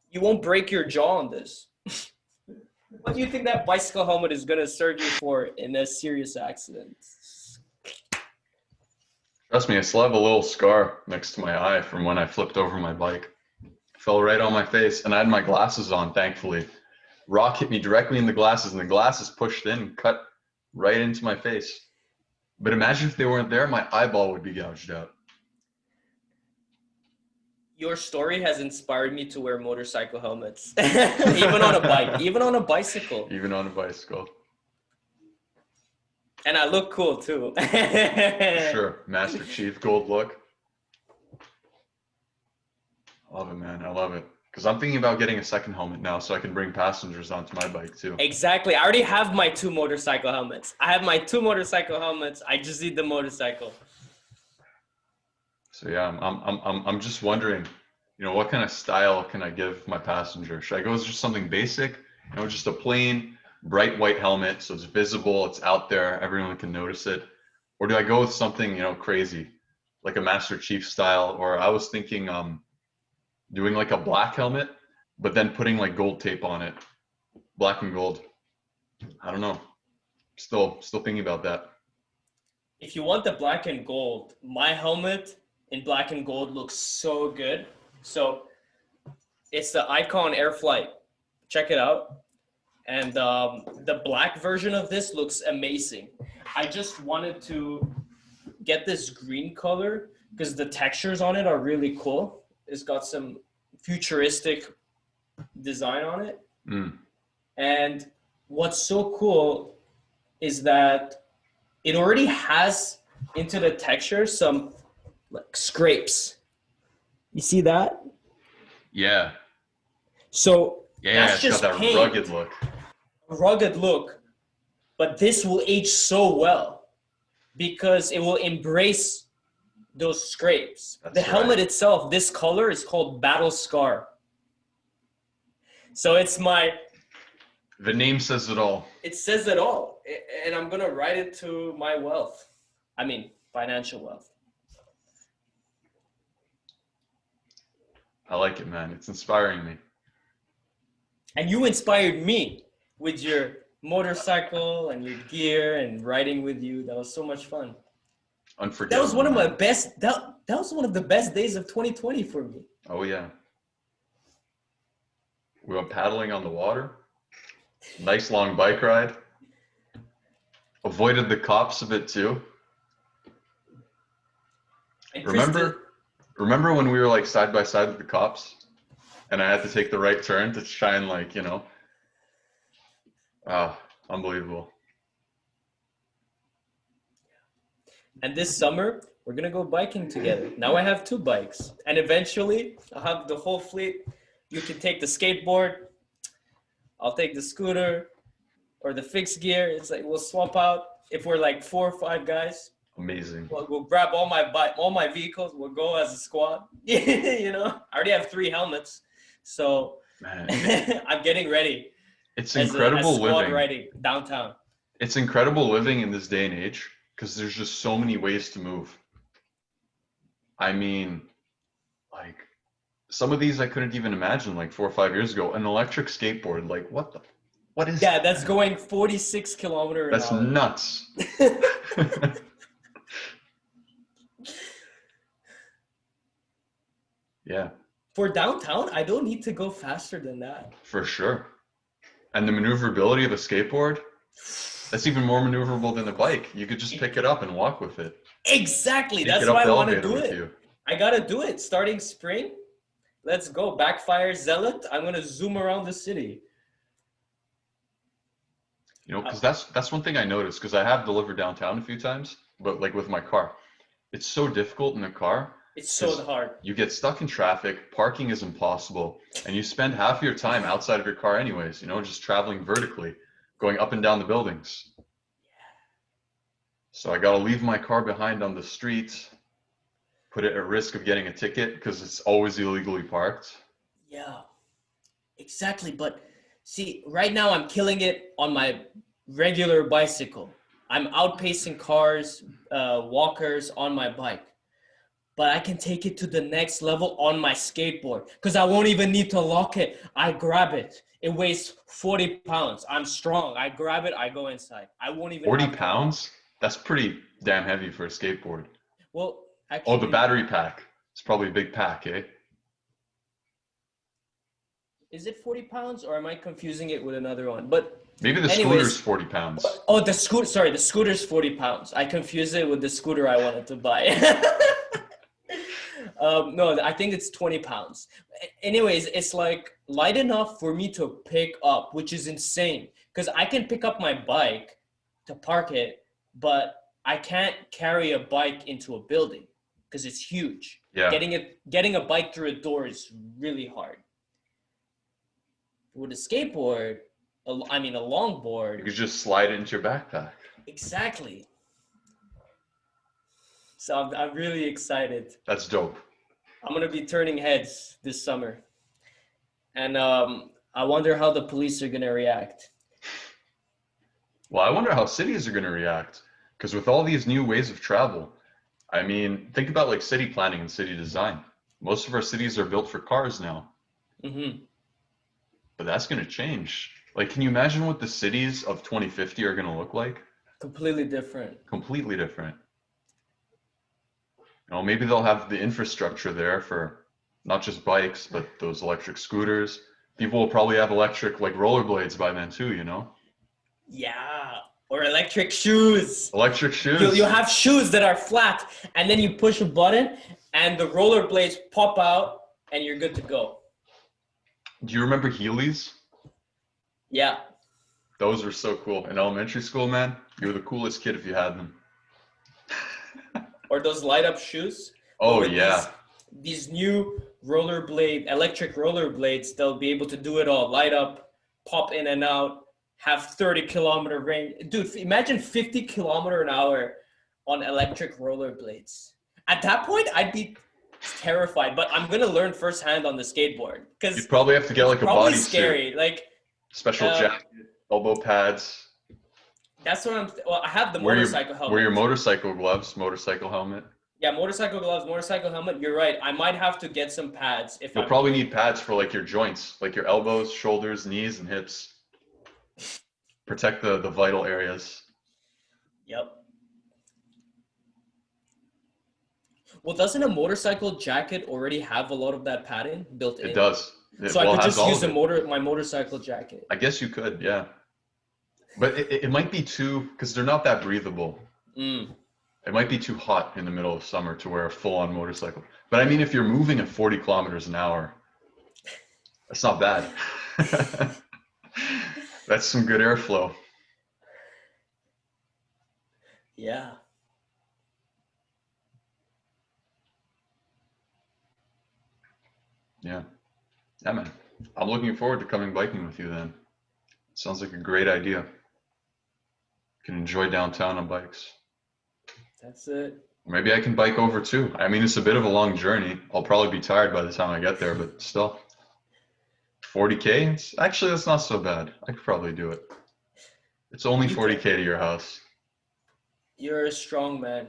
S2: You won't break your jaw on this. What do you think that bicycle helmet is going to serve you for in a serious accident?
S1: Trust me, I still have a little scar next to my eye from when I flipped over my bike. Fell right on my face, and I had my glasses on, thankfully. Rock hit me directly in the glasses, and the glasses pushed in, cut right into my face. But imagine if they weren't there, my eyeball would be gouged out.
S2: Your story has inspired me to wear motorcycle helmets. Even on a bike, even on a bicycle.
S1: Even on a bicycle.
S2: And I look cool too.
S1: Sure, Master Chief gold look. Love it, man. I love it. Because I'm thinking about getting a second helmet now so I can bring passengers onto my bike too.
S2: Exactly. I already have my 2 motorcycle helmets. I just need the motorcycle.
S1: So yeah, I'm just wondering, what kind of style can I give my passenger? Should I go with just something basic? Just a plain bright white helmet so it's visible, it's out there, everyone can notice it? Or do I go with something, crazy, like a Master Chief style? Or I was thinking doing like a black helmet, but then putting like gold tape on it, black and gold. I don't know. Still thinking about that.
S2: If you want the black and gold, my helmet in black and gold looks so good. So it's the Icon Air Flight. Check it out. And the black version of this looks amazing. I just wanted to get this green color because the textures on it are really cool. It's got some futuristic design on it. And what's so cool is that it already has into the texture some like scrapes. You see that?
S1: Yeah.
S2: So
S1: Yeah,
S2: that's
S1: it's
S2: just
S1: got that
S2: paint.
S1: rugged look.
S2: But this will age so well because it will embrace those scrapes. The helmet itself, this color is called Battle Scar. So it's
S1: the name says it all.
S2: It says it all. And I'm going to write it to my wealth. I mean, financial wealth.
S1: I like it, man. It's inspiring me.
S2: And you inspired me with your motorcycle and your gear and riding with you. That was so much fun.
S1: Unforgettable.
S2: That was one of my best. That was one of the best days of 2020 for me.
S1: Oh yeah. We went paddling on the water. Nice long bike ride. Avoided the cops a bit too. Remember when we were like side by side with the cops, and I had to take the right turn to try and unbelievable.
S2: And this summer, we're going to go biking together. Now I have 2 bikes. And eventually, I'll have the whole fleet. You can take the skateboard. I'll take the scooter or the fixed gear. It's like we'll swap out. If we're like 4 or 5 guys.
S1: Amazing.
S2: We'll grab all my vehicles. We'll go as a squad. I already have 3 helmets. So
S1: Man,
S2: I'm getting ready.
S1: It's incredible living.
S2: Riding downtown.
S1: It's incredible living in this day and age because there's just so many ways to move. I mean, like some of these I couldn't even imagine like 4 or 5 years ago. An electric skateboard, like what is?
S2: Yeah, that's going 46 kilometers an hour.
S1: That's nuts. Yeah.
S2: For downtown, I don't need to go faster than that.
S1: For sure. And the maneuverability of a skateboard, that's even more maneuverable than a bike. You could just pick it up and walk with it.
S2: Exactly. That's why I want to do it. I got to do it. Starting spring, let's go. Backfire Zealot. I'm going to zoom around the city.
S1: Because that's one thing I noticed, because I have delivered downtown a few times, but like with my car, it's so difficult in a car
S2: It's so hard.
S1: You get stuck in traffic, parking is impossible, and you spend half your time outside of your car anyways, you know, just traveling vertically, going up and down the buildings. So I gotta leave my car behind on the street, put it at risk of getting a ticket because it's always illegally parked.
S2: Yeah, exactly. But see, right now I'm killing it on my regular bicycle. I'm outpacing cars, walkers on my bike. But I can take it to the next level on my skateboard because I won't even need to lock it. I grab it. It weighs 40 pounds. I'm strong. I grab it. I go inside. I won't even
S1: 40
S2: have to lock.
S1: pounds? That's pretty damn heavy for a skateboard.
S2: Well,
S1: Oh,
S2: actually,
S1: the battery pack. It's probably a big pack, eh?
S2: is it 40 pounds or am I confusing it with another one? But
S1: Maybe the
S2: anyways,
S1: scooter's 40 pounds.
S2: oh, the scooter. Sorry, the scooter's 40 pounds. I confused it with the scooter I wanted to buy. No, I think it's 20 pounds. Anyways, it's like light enough for me to pick up, which is insane because I can pick up my bike to park it, but I can't carry a bike into a building because it's huge.
S1: Yeah.
S2: Getting a bike through a door is really hard. With a skateboard, a longboard.
S1: You could just slide it into your backpack.
S2: Exactly. So I'm really excited.
S1: That's dope.
S2: I'm gonna be turning heads this summer, and I wonder how the police are gonna react.
S1: Well, I wonder how cities are going to react. Because with all these new ways of travel, I mean, think about like city planning and city design. Most of our cities are built for cars now.
S2: Mm-hmm.
S1: But that's going to change. Like, can you imagine what the cities of 2050 are going to look like?
S2: Completely different.
S1: Completely different. You know, maybe they'll have the infrastructure there for not just bikes, but those electric scooters. People will probably have electric like rollerblades by then too, you know?
S2: Yeah. Or electric shoes.
S1: Electric shoes.
S2: You have shoes that are flat, and then you push a button, and the rollerblades pop out, and you're good to go.
S1: Do you remember Heelys?
S2: Yeah.
S1: Those were so cool. In elementary school, man, you were the coolest kid if you had them.
S2: Or those light up shoes.
S1: Oh, yeah.
S2: These new electric rollerblades, they'll be able to do it all. Light up, pop in and out, have 30-kilometer range. Dude, imagine 50-kilometer an hour on electric rollerblades. At that point, I'd be terrified, but I'm going to learn firsthand on the skateboard. Because
S1: you'd probably have to get like a
S2: probably
S1: bodysuit.
S2: Scary. Like,
S1: special jacket, elbow pads.
S2: That's what well, I have the motorcycle helmet.
S1: Wear your motorcycle gloves, motorcycle helmet.
S2: Yeah, motorcycle gloves, motorcycle helmet. You're right. I might have to get some pads.
S1: You'll probably need pads for like your joints, like your elbows, shoulders, knees, and hips. Protect the vital areas.
S2: Yep. Well, doesn't a motorcycle jacket already have a lot of that padding built in?
S1: It does.
S2: So I could just use my motorcycle jacket.
S1: I guess you could, yeah. But it might be too, because they're not that breathable.
S2: Mm.
S1: It might be too hot in the middle of summer to wear a full-on motorcycle. But I mean, if you're moving at 40 kilometers an hour, that's not bad. That's some good airflow.
S2: Yeah.
S1: Yeah. Yeah, man. I'm looking forward to coming biking with you then. Sounds like a great idea. Can enjoy downtown on bikes.
S2: That's it.
S1: Maybe I can bike over too. I mean, it's a bit of a long journey. I'll probably be tired by the time I get there, but still. 40K? Actually, that's not so bad. I could probably do it. It's only 40K to your house.
S2: You're a strong man,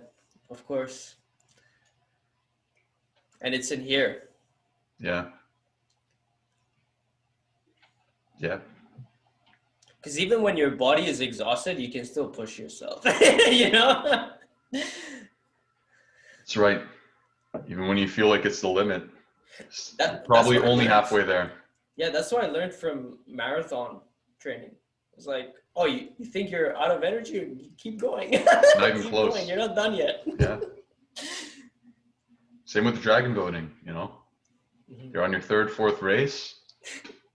S2: of course. And it's in here.
S1: Yeah. Yeah.
S2: Because even when your body is exhausted, you can still push yourself. You know?
S1: That's right. Even when you feel like it's the limit, it's probably only halfway there.
S2: Yeah, that's what I learned from marathon training. It's like, oh, you think you're out of energy? Keep going.
S1: Not even
S2: Keep
S1: close.
S2: Going. You're not done yet.
S1: Yeah. Same with the dragon boating, you know? Mm-hmm. You're on your third, fourth race,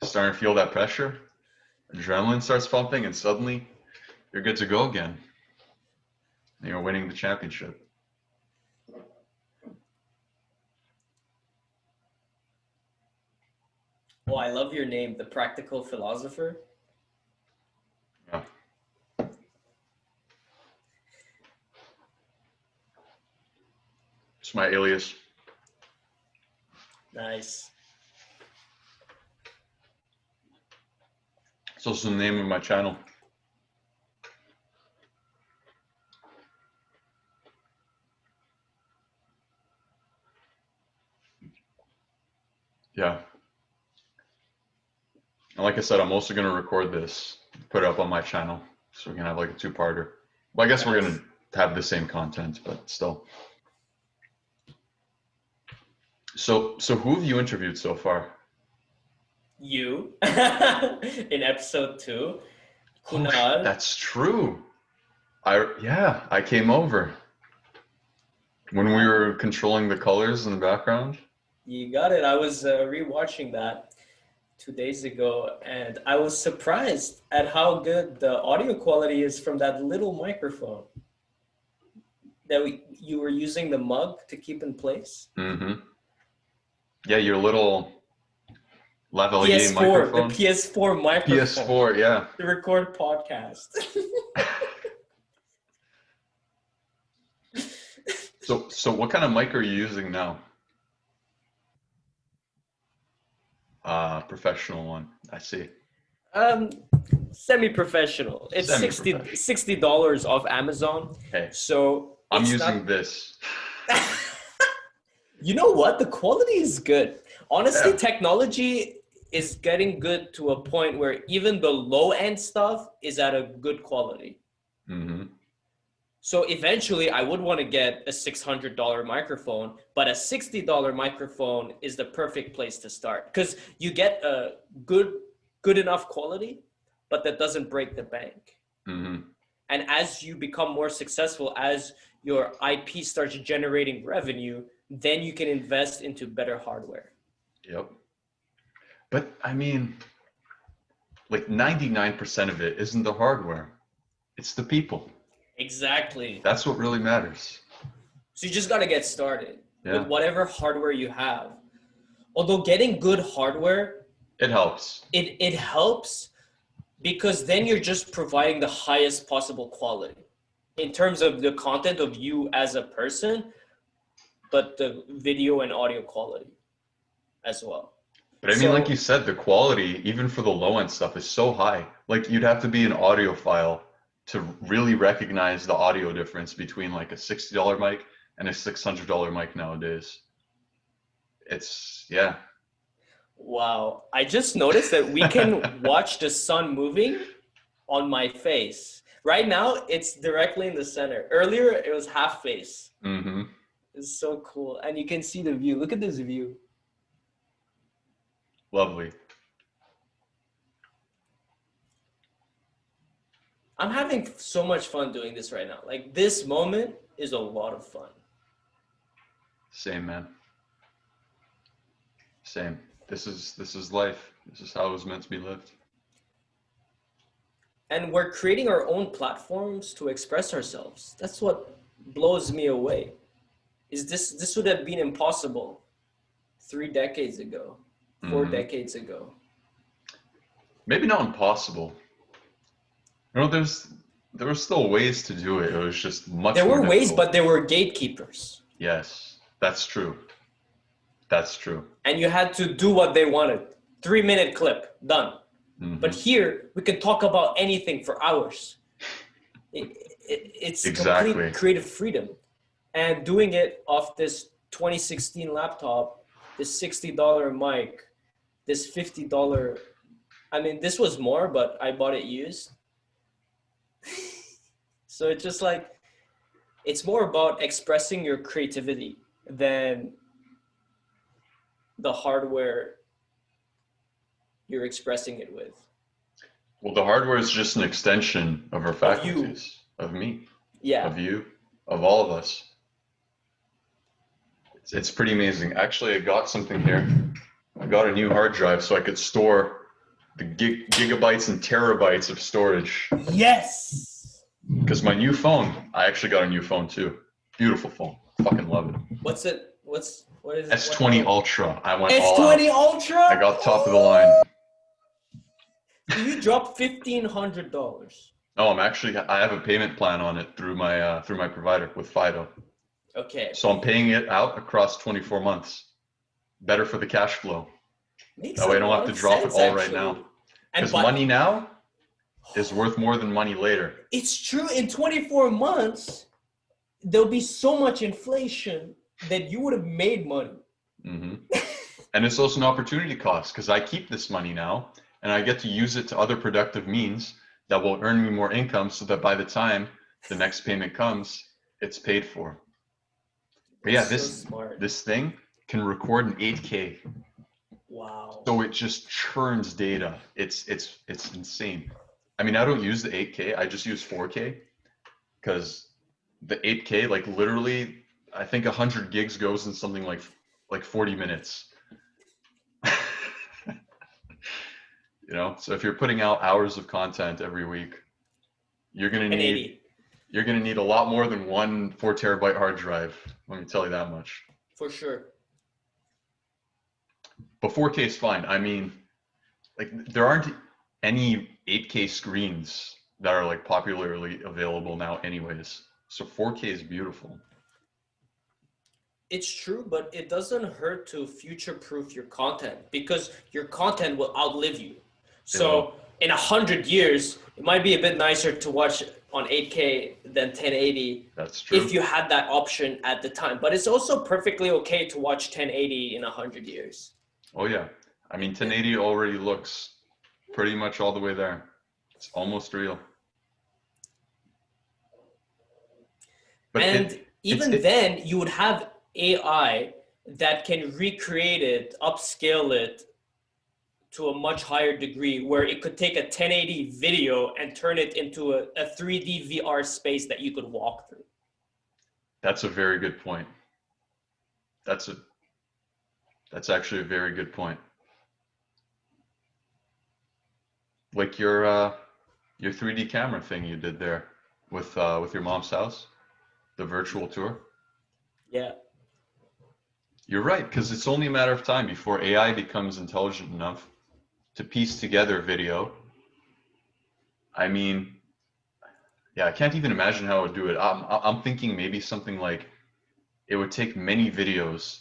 S1: starting to feel that pressure. Adrenaline starts pumping, and suddenly you're good to go again. And you're winning the championship.
S2: Oh, I love your name, the Practical Philosopher.
S1: Yeah. It's my alias.
S2: Nice.
S1: It's also the name of my channel. Yeah. And like I said, I'm also going to record this, put it up on my channel, so we can have like a two-parter. Well, I guess we're going to have the same content, but still. So who have you interviewed so far?
S2: You in episode 2. Kunal.
S1: That's true. I came over when we were controlling the colors in the background.
S2: You got it. I was rewatching that 2 days ago, and I was surprised at how good the audio quality is from that little microphone that you were using the mug to keep in place.
S1: Mm-hmm. Yeah, your little lavalier
S2: PS4,
S1: microphone.
S2: the PS4 microphone.
S1: PS4, yeah.
S2: To record podcast.
S1: So what kind of mic are you using now? Professional one. I see.
S2: Semi-professional. It's $60 off Amazon.
S1: Hey,
S2: so
S1: I'm using this.
S2: You know what? The quality is good. Honestly, technology is getting good to a point where even the low-end stuff is at a good quality.
S1: Mm-hmm.
S2: So eventually, I would want to get a $600 microphone, but a $60 microphone is the perfect place to start because you get a good enough quality, but that doesn't break the bank.
S1: Mm-hmm.
S2: And as you become more successful, as your IP starts generating revenue, then you can invest into better hardware.
S1: Yep. But I mean, like 99% of it isn't the hardware. It's the people.
S2: Exactly.
S1: That's what really matters.
S2: So you just got to get started with whatever hardware you have. Although getting good hardware,
S1: it helps.
S2: It helps because then you're just providing the highest possible quality in terms of the content of you as a person, but the video and audio quality as well.
S1: But I mean, like you said, the quality, even for the low-end stuff, is so high. Like you'd have to be an audiophile to really recognize the audio difference between like a $60 mic and a $600 mic nowadays. It's, yeah.
S2: Wow. I just noticed that we can watch the sun moving on my face. Right now, it's directly in the center. Earlier, it was half face.
S1: Mm-hmm.
S2: It's so cool. And you can see the view. Look at this view.
S1: Lovely.
S2: I'm having so much fun doing this right now. Like this moment is a lot of fun.
S1: Same, man. Same. This is life. This is how it was meant to be lived.
S2: And we're creating our own platforms to express ourselves. That's what blows me away. Is this would have been impossible 3 decades ago, 4 decades ago.
S1: Maybe not impossible. You know, there were still ways to do it. It was just much more difficult.
S2: Ways, but there were gatekeepers.
S1: Yes, that's true. That's true.
S2: And you had to do what they wanted. 3-minute clip, done. Mm-hmm. But here, we can talk about anything for hours. It's complete creative freedom. And doing it off this 2016 laptop, this $60 mic, this $50, I mean, this was more, but I bought it used. So it's just like, it's more about expressing your creativity than the hardware you're expressing it with.
S1: Well, the hardware is just an extension of our faculties, of me, of you, of all of us. It's pretty amazing. Actually, I got something here. I got a new hard drive so I could store the gigabytes and terabytes of storage.
S2: Yes!
S1: Because my new phone, I actually got a new phone too. Beautiful phone. Fucking love it.
S2: What's it? What's What is it? What
S1: S20
S2: model?
S1: Ultra. I went all
S2: S20
S1: out.
S2: Ultra?
S1: I got top of the line.
S2: So you dropped $1,500.
S1: Oh, I have a payment plan on it through my provider with Fido.
S2: Okay.
S1: So I'm paying it out across 24 months. Better for the cash flow.
S2: Makes
S1: That
S2: a
S1: way I don't
S2: lot
S1: have to
S2: of
S1: drop it
S2: sense,
S1: all right
S2: actually.
S1: now.
S2: And
S1: Because money now is worth more than money later.
S2: it's true. In 24 months, there'll be so much inflation that you would have made money.
S1: Hmm. And it's also an opportunity cost because I keep this money now and I get to use it to other productive means that will earn me more income so that by the time the next payment comes, it's paid for. But yeah,
S2: That's so smart.
S1: this thing can record in 8K.
S2: Wow.
S1: So it just churns data. It's insane. I mean, I don't use the 8K. I just use 4K because the 8K, like literally, I think 100 gigs goes in something like 40 minutes. You know, so if you're putting out hours of content every week, you're gonna need
S2: 1080.
S1: a lot more than one 4 terabyte hard drive. Let me tell you that much.
S2: For sure.
S1: But 4K is fine. I mean, like there aren't any 8K screens that are like popularly available now anyways. So 4K is beautiful.
S2: It's true, but it doesn't hurt to future-proof your content because your content will outlive you. So in 100 years, it might be a bit nicer to watch on 8K than 1080.
S1: That's true.
S2: If you had that option at the time. But it's also perfectly okay to watch 1080 in 100 years.
S1: Oh yeah. I mean, 1080 already looks pretty much all the way there. It's almost real. But
S2: And even then, you would have AI that can recreate it, upscale it to a much higher degree, where it could take a 1080 video and turn it into a 3D VR space that you could walk through.
S1: That's a very good point. That's actually a very good point. Like your 3D camera thing you did there with your mom's house, the virtual tour.
S2: Yeah.
S1: You're right, because it's only a matter of time before AI becomes intelligent enough to piece together video. I mean, yeah, I can't even imagine how it would do it. I'm thinking maybe something like it would take many videos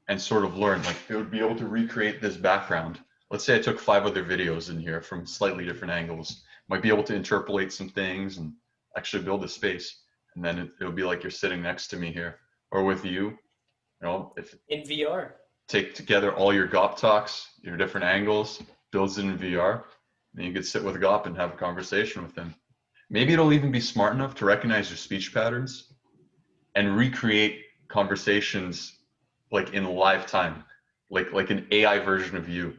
S1: and sort of learn, like it would be able to recreate this background. Let's say I took 5 other videos in here from slightly different angles, might be able to interpolate some things and actually build a space. And then it'll be like you're sitting next to me here or with you, if
S2: In VR.
S1: take together all your GOP talks, your different angles, builds it in VR, then you could sit with GOP and have a conversation with him. Maybe it'll even be smart enough to recognize your speech patterns and recreate conversations like in live time, like an AI version of you.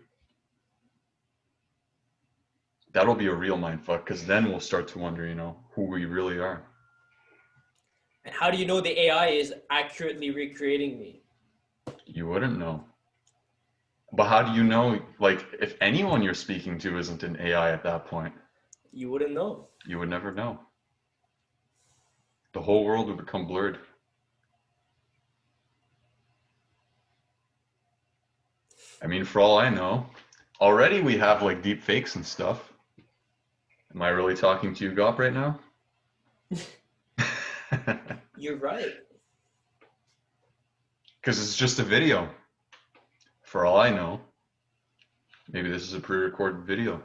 S1: That'll be a real mindfuck because then we'll start to wonder, who we really are.
S2: And how do you know the AI is accurately recreating me?
S1: You wouldn't know. But how do you know, like, if anyone you're speaking to isn't an AI at that point?
S2: You wouldn't know.
S1: You would never know. The whole world would become blurred. I mean, for all I know, already we have like deep fakes and stuff. Am I really talking to you, Gop, right now?
S2: You're right.
S1: Because it's just a video. For all I know, maybe this is a pre-recorded video.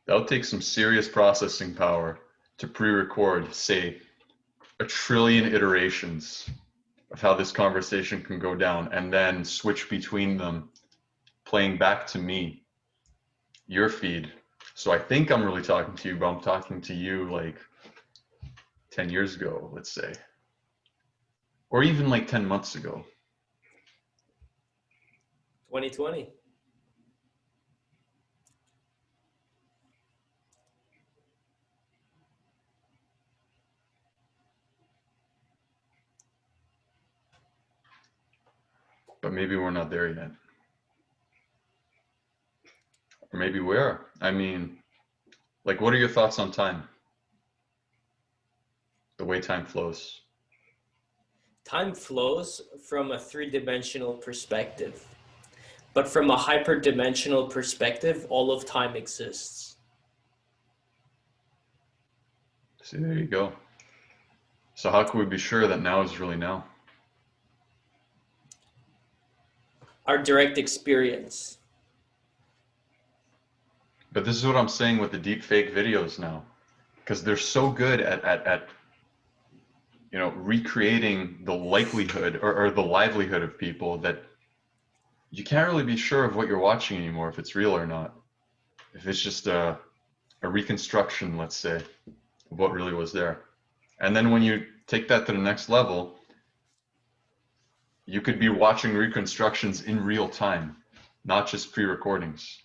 S1: That would take some serious processing power to pre-record, say, 1 trillion iterations of how this conversation can go down and then switch between them, playing back to me, your feed. So I think I'm really talking to you, but I'm talking to you like 10 years ago, let's say, or even like 10 months ago.
S2: 2020.
S1: But maybe we're not there yet. Or maybe we are. I mean, like, what are your thoughts on time? The way time flows.
S2: Time flows from a three-dimensional perspective, but from a hyperdimensional perspective, all of time exists.
S1: See, there you go. So how can we be sure that now is really now?
S2: Our direct experience.
S1: But this is what I'm saying with the deep fake videos now, because they're so good at recreating the likelihood or the livelihood of people that you can't really be sure of what you're watching anymore, if it's real or not. If it's just a reconstruction, let's say, of what really was there. And then when you take that to the next level, you could be watching reconstructions in real time, not just pre-recordings.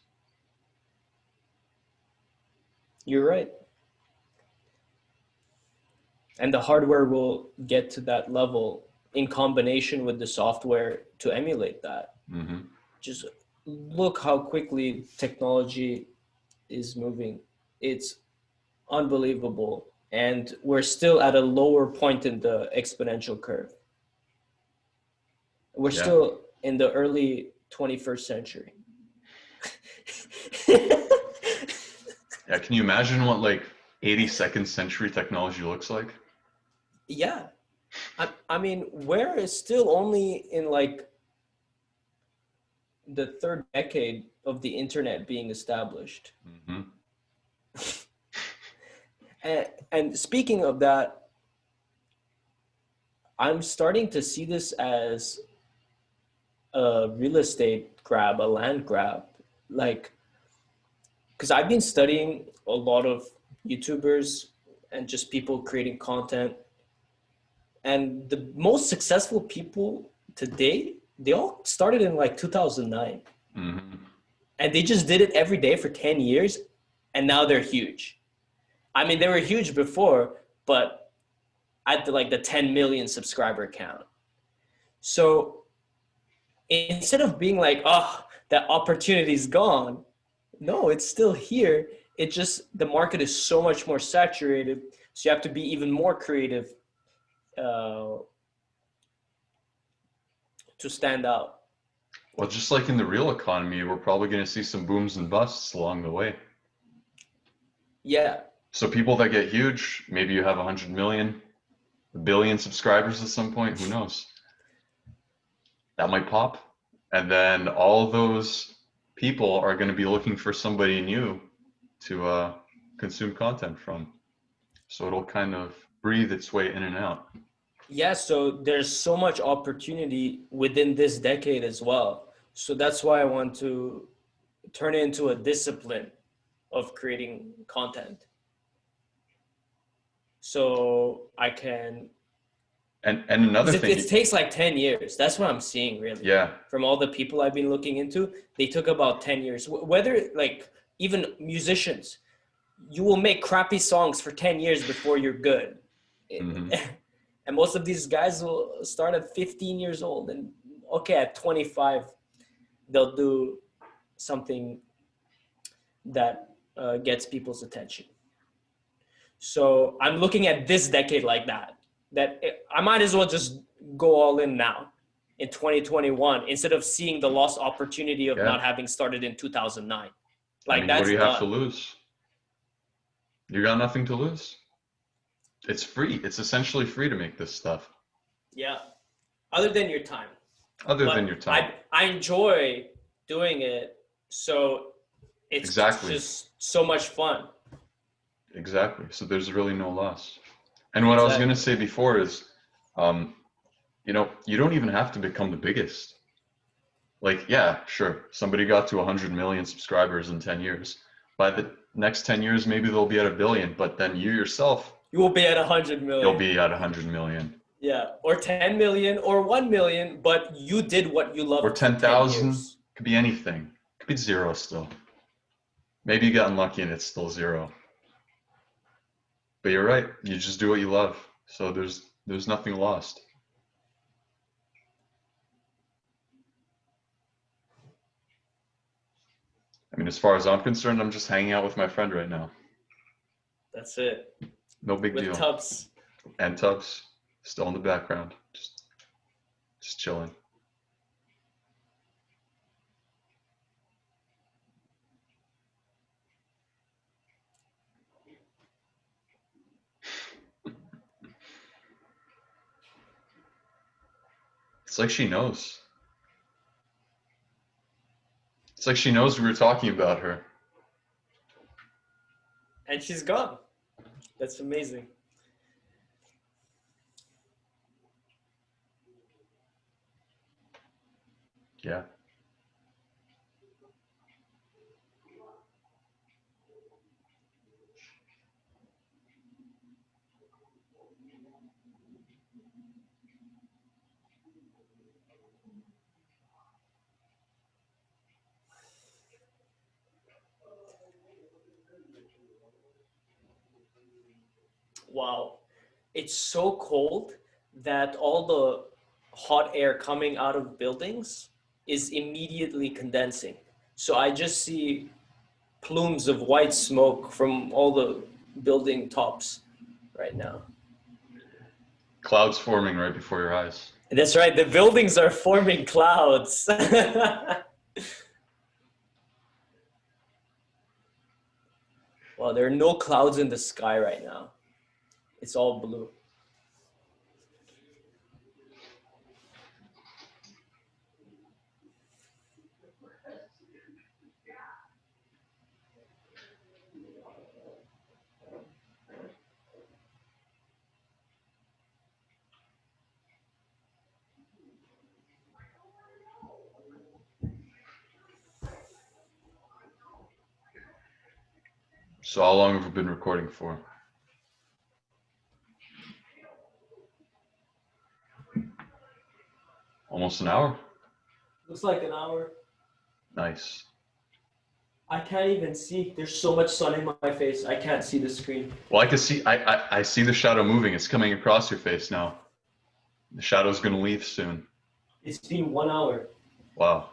S2: You're right. And the hardware will get to that level in combination with the software to emulate that.
S1: Mm-hmm.
S2: Just look how quickly technology is moving. It's unbelievable. And we're still at a lower point in the exponential curve. We're still in the early 21st century.
S1: Yeah, can you imagine what like 82nd century technology looks like?
S2: Yeah. I mean, we're still only in like the third decade of the internet being established.
S1: Mm-hmm.
S2: And speaking of that, I'm starting to see this as a real estate grab, a land grab. Like, because I've been studying a lot of YouTubers and just people creating content. And the most successful people today, they all started in like 2009.
S1: Mm-hmm.
S2: And they just did it every day for 10 years. And now they're huge. I mean, they were huge before, but at the 10 million subscriber count. So instead of being like, oh, that opportunity's gone. No, it's still here. It just, the market is so much more saturated. So you have to be even more creative to stand out.
S1: Well, just like in the real economy, we're probably going to see some booms and busts along the way.
S2: Yeah.
S1: So people that get huge, maybe you have 100 million, a billion subscribers at some point, who knows? That might pop. And then all those people are going to be looking for somebody new to consume content from. So it'll kind of breathe its way in and out.
S2: Yeah, so there's so much opportunity within this decade as well. So that's why I want to turn it into a discipline of creating content. So I can,
S1: And another thing,
S2: it takes like 10 years. That's what I'm seeing really.
S1: yeah,
S2: From all the people I've been looking into, they took about 10 years. Whether like even musicians, you will make crappy songs for 10 years before you're good.
S1: mm-hmm.
S2: And most of these guys will start at 15 years old, and okay, at 25, they'll do something that gets people's attention. So I'm looking at this decade like that I might as well just go all in now in 2021 instead of seeing the lost opportunity of not having started in 2009. Like,
S1: what
S2: that's
S1: do you
S2: done.
S1: have to lose? You got nothing to lose. It's free. It's essentially free to make this stuff.
S2: Yeah. Other than your time.
S1: Than your time.
S2: I enjoy doing it. So it's just so much fun.
S1: Exactly. So there's really no loss. And what I was going to say before is, you don't even have to become the biggest. Like, yeah, sure. Somebody got to 100 million subscribers in 10 years. By the next 10 years, maybe they'll be at 1 billion, but then you yourself,
S2: you will be at 100 million.
S1: You'll be at 100 million.
S2: Yeah. Or 10 million or 1 million, but you did what you loved.
S1: Or 10,000. Could be anything. Could be zero still. Maybe you got unlucky and it's still zero. But you're right. You just do what you love. So there's nothing lost. I mean, as far as I'm concerned, I'm just hanging out with my friend right now.
S2: That's it.
S1: No big deal.
S2: With Tubbs.
S1: And Tubbs still in the background, just chilling. It's like she knows. It's like she knows we were talking about her.
S2: And she's gone. That's amazing.
S1: Yeah.
S2: Wow. It's so cold that all the hot air coming out of buildings is immediately condensing. So I just see plumes of white smoke from all the building tops right now.
S1: Clouds forming right before your eyes.
S2: That's right. The buildings are forming clouds. Well, there are no clouds in the sky right now. It's all blue.
S1: So how long have we been recording for? Almost an hour?
S2: Looks like an hour.
S1: Nice.
S2: I can't even see. There's so much sun in my face. I can't see the screen.
S1: Well, I can see, I see the shadow moving. It's coming across your face now. The shadow's gonna leave soon.
S2: It's been 1 hour.
S1: Wow.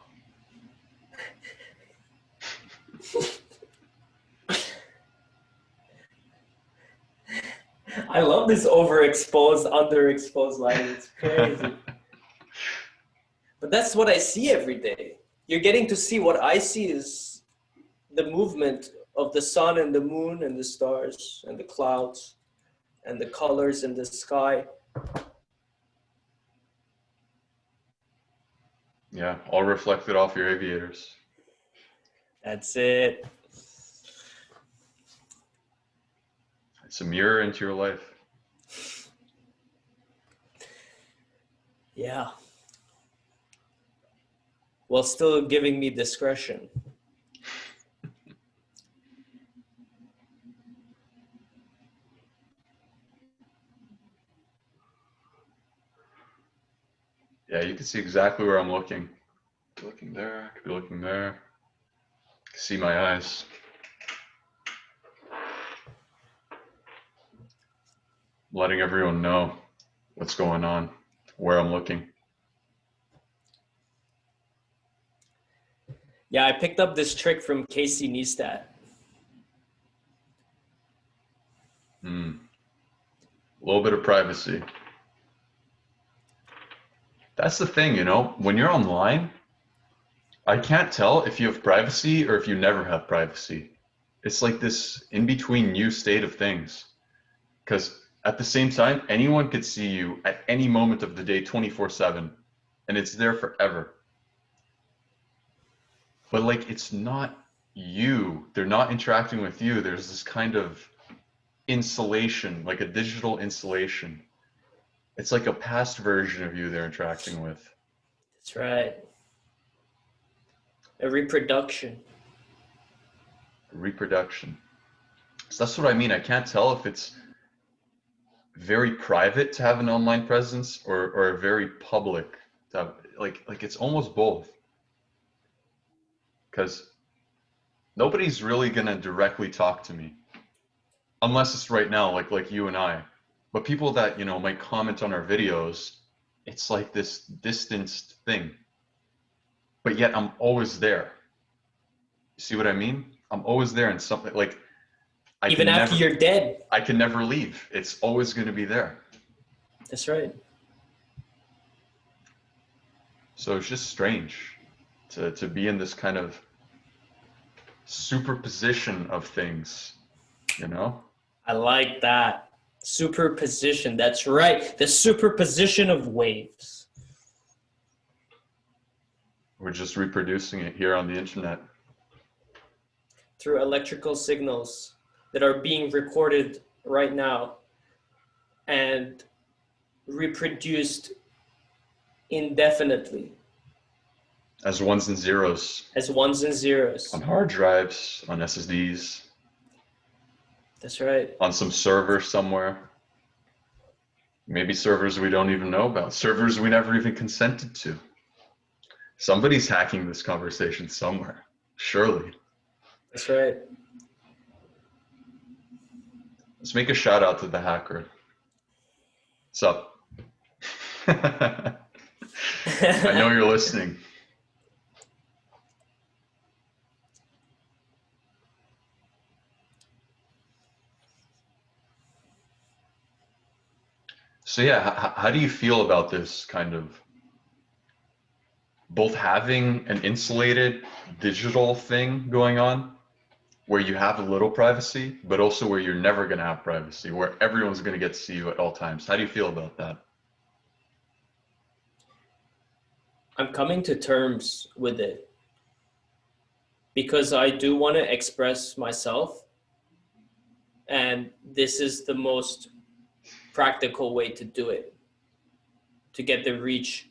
S2: I love this overexposed, underexposed lighting. It's crazy. But that's what I see every day. You're getting to see what I see is the movement of the sun and the moon and the stars and the clouds and the colors in the sky.
S1: Yeah, all reflected off your aviators.
S2: That's it.
S1: It's a mirror into your life.
S2: Yeah. While still giving me discretion.
S1: Yeah, you can see exactly where I'm looking. Could be looking there, could be looking there. See my eyes. Letting everyone know what's going on, where I'm looking.
S2: Yeah, I picked up this trick from Casey Neistat.
S1: A little bit of privacy. That's the thing, you know, when you're online, I can't tell if you have privacy or if you never have privacy. It's like this in-between new state of things. Because at the same time, anyone could see you at any moment of the day 24/7, and it's there forever. But like, it's not you. They're not interacting with you. There's this kind of insulation, like a digital insulation. It's like a past version of you they're interacting with.
S2: That's right. A reproduction.
S1: Reproduction. So that's what I mean. I can't tell if it's very private to have an online presence or very public to have, like it's almost both. Because nobody's really gonna directly talk to me unless it's right now, like you and I. But people that, you know, might comment on our videos, it's like this distanced thing. But yet I'm always there. You see what I mean? I'm always there in something like
S2: Even after you're dead.
S1: I can never leave. It's always going to be there.
S2: That's right.
S1: So it's just strange to be in this kind of superposition of things, you know?
S2: I like that. Superposition. That's right. The superposition of waves.
S1: We're just reproducing it here on the internet.
S2: Through electrical signals that are being recorded right now and reproduced indefinitely
S1: As ones and zeros
S2: as ones and zeros.
S1: on hard drives, on SSDs,
S2: That's right.
S1: on some server somewhere. Maybe servers we don't even know about, servers we never even consented to. Somebody's hacking this conversation somewhere, surely.
S2: That's right.
S1: Let's make a shout out to the hacker. What's up? I know you're listening. So yeah, how do you feel about this kind of both having an insulated digital thing going on where you have a little privacy, but also where you're never going to have privacy, where everyone's going to get to see you at all times? How do you feel about that?
S2: I'm coming to terms with it because I do want to express myself, and this is the most practical way to do it, to get the reach.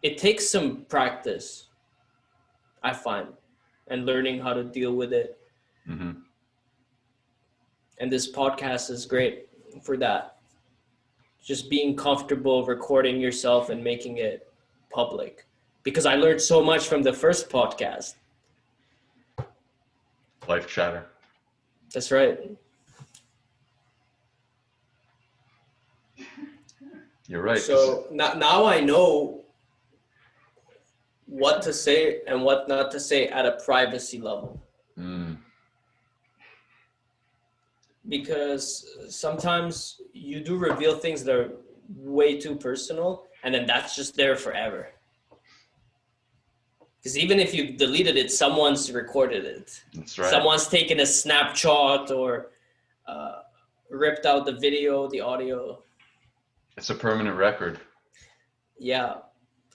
S2: It takes some practice, I find, and learning how to deal with it.
S1: Mm-hmm.
S2: And this podcast is great for that. Just being comfortable recording yourself and making it public. Because I learned so much from the first podcast.
S1: Life chatter.
S2: That's right.
S1: You're right.
S2: So now I know what to say and what not to say at a privacy level.
S1: Mm.
S2: Because sometimes you do reveal things that are way too personal, and then that's just there forever. Because even if you deleted it, someone's recorded it.
S1: That's right.
S2: Someone's taken a snapshot or ripped out the video, the audio.
S1: It's a permanent record.
S2: Yeah.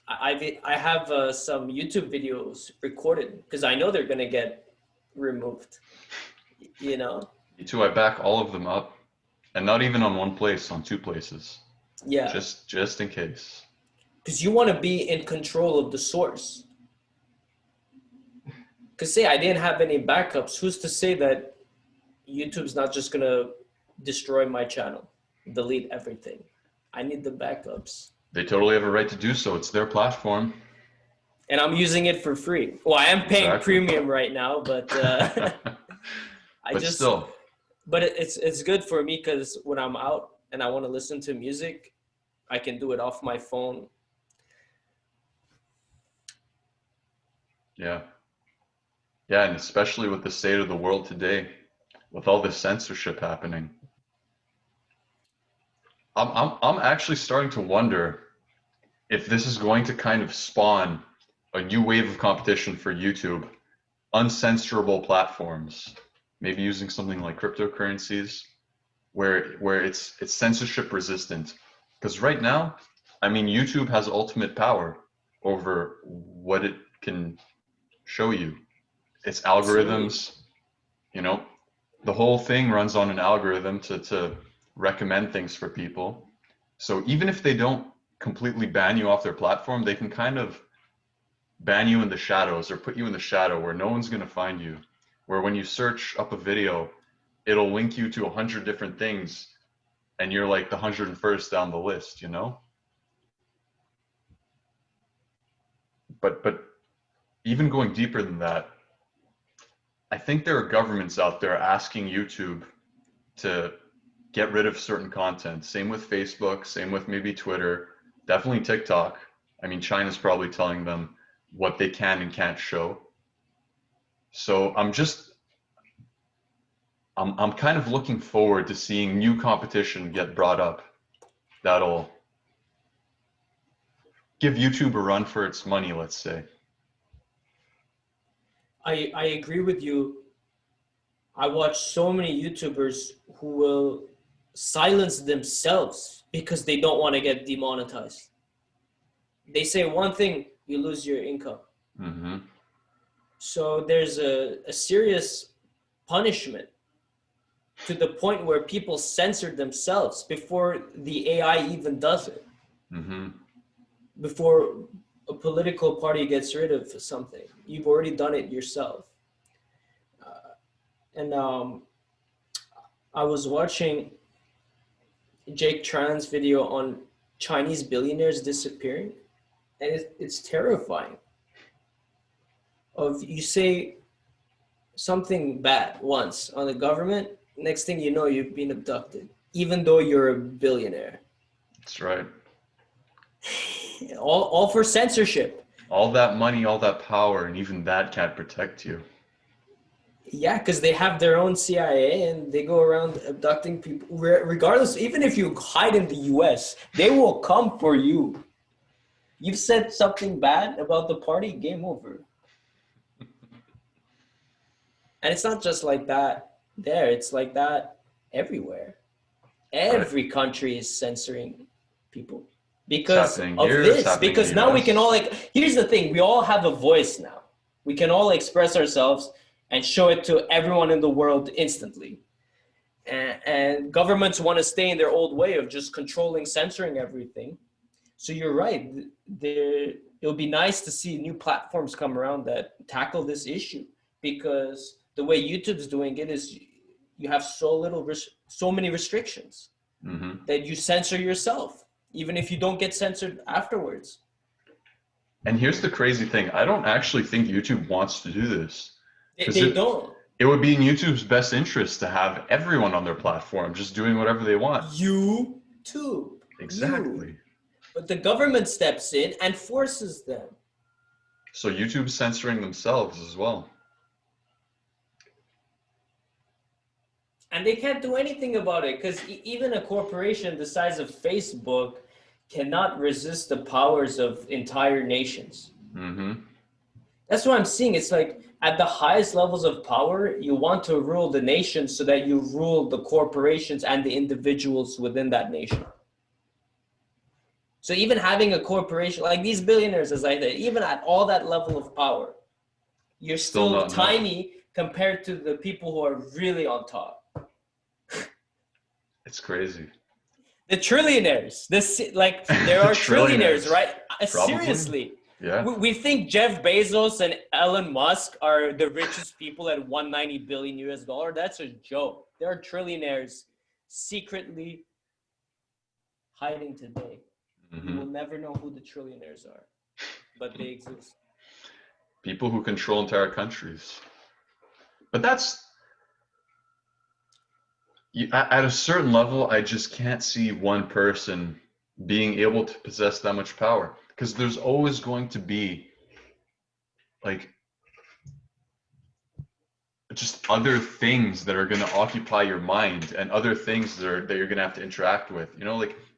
S2: I have some YouTube videos recorded because I know they're going to get removed, you know?
S1: Me too. I back all of them up, and not even on one place, on two places.
S2: Yeah.
S1: Just in case.
S2: Because you want to be in control of the source. Because say I didn't have any backups, who's to say that YouTube's not just going to destroy my channel, delete everything? I need the backups.
S1: They totally have a right to do so. It's their platform.
S2: And I'm using it for free. Well, I am paying premium right now, but
S1: still.
S2: But it's good for me because when I'm out and I want to listen to music, I can do it off my phone.
S1: Yeah. Yeah, and especially with the state of the world today, with all this censorship happening. I'm actually starting to wonder if this is going to kind of spawn a new wave of competition for YouTube, uncensorable platforms, maybe using something like cryptocurrencies, where it's censorship resistant. Because right now, I mean, YouTube has ultimate power over what it can show you. Its algorithms, you know, the whole thing runs on an algorithm to recommend things for people. So even if they don't completely ban you off their platform, they can kind of ban you in the shadows or put you in the shadow where no one's going to find you. Where when you search up a video, it'll link you to 100 different things and you're like the 101st down the list, you know? But even going deeper than that, I think there are governments out there asking YouTube to get rid of certain content. Same with Facebook, same with maybe Twitter, definitely TikTok. I mean, China's probably telling them what they can and can't show. So I'm kind of looking forward to seeing new competition get brought up that'll give YouTube a run for its money, let's say.
S2: I agree with you. I watch so many YouTubers who will silence themselves because they don't want to get demonetized. They say one thing, you lose your income.
S1: Mm-hmm.
S2: So there's a serious punishment to the point where people censor themselves before the AI even does it.
S1: Mm-hmm.
S2: Before a political party gets rid of something, you've already done it yourself. And I was watching Jake Tran's video on Chinese billionaires disappearing, and it's terrifying. Of you say something bad once on the government, next thing you know, you've been abducted, even though you're a billionaire.
S1: That's right.
S2: All for censorship.
S1: All that money, all that power, and even that can't protect you.
S2: Yeah, because they have their own CIA and they go around abducting people. Regardless, even if you hide in the US, they will come for you. You've said something bad about the party, game over. And it's not just like that there, it's like that everywhere. Every country is censoring people because of this. Because now we can all here's the thing, we all have a voice now. We can all express ourselves and show it to everyone in the world instantly. And governments want to stay in their old way of just controlling, censoring everything. So you're right. It'll be nice to see new platforms come around that tackle this issue, because the way YouTube's doing it is you have so many restrictions that you censor yourself, even if you don't get censored afterwards.
S1: And here's the crazy thing. I don't actually think YouTube wants to do this.
S2: They don't.
S1: It would be in YouTube's best interest to have everyone on their platform just doing whatever they want.
S2: YouTube.
S1: Exactly.
S2: But the government steps in and forces them.
S1: So YouTube's censoring themselves as well.
S2: And they can't do anything about it, because even a corporation the size of Facebook cannot resist the powers of entire nations.
S1: Mm-hmm.
S2: That's what I'm seeing. It's like at the highest levels of power, you want to rule the nation so that you rule the corporations and the individuals within that nation. So even having a corporation, like these billionaires, as I said, even at all that level of power, you're still tiny compared to the people who are really on top.
S1: It's crazy.
S2: The trillionaires, there are trillionaires, right? Seriously.
S1: Yeah.
S2: We think Jeff Bezos and Elon Musk are the richest people at 190 billion US dollar. That's a joke. There are trillionaires secretly hiding today.
S1: Mm-hmm.
S2: You will never know who the trillionaires are, but they exist.
S1: People who control entire countries. But at a certain level, I just can't see one person being able to possess that much power, because there's always going to be just other things that are going to occupy your mind, and other things that you're going to have to interact with.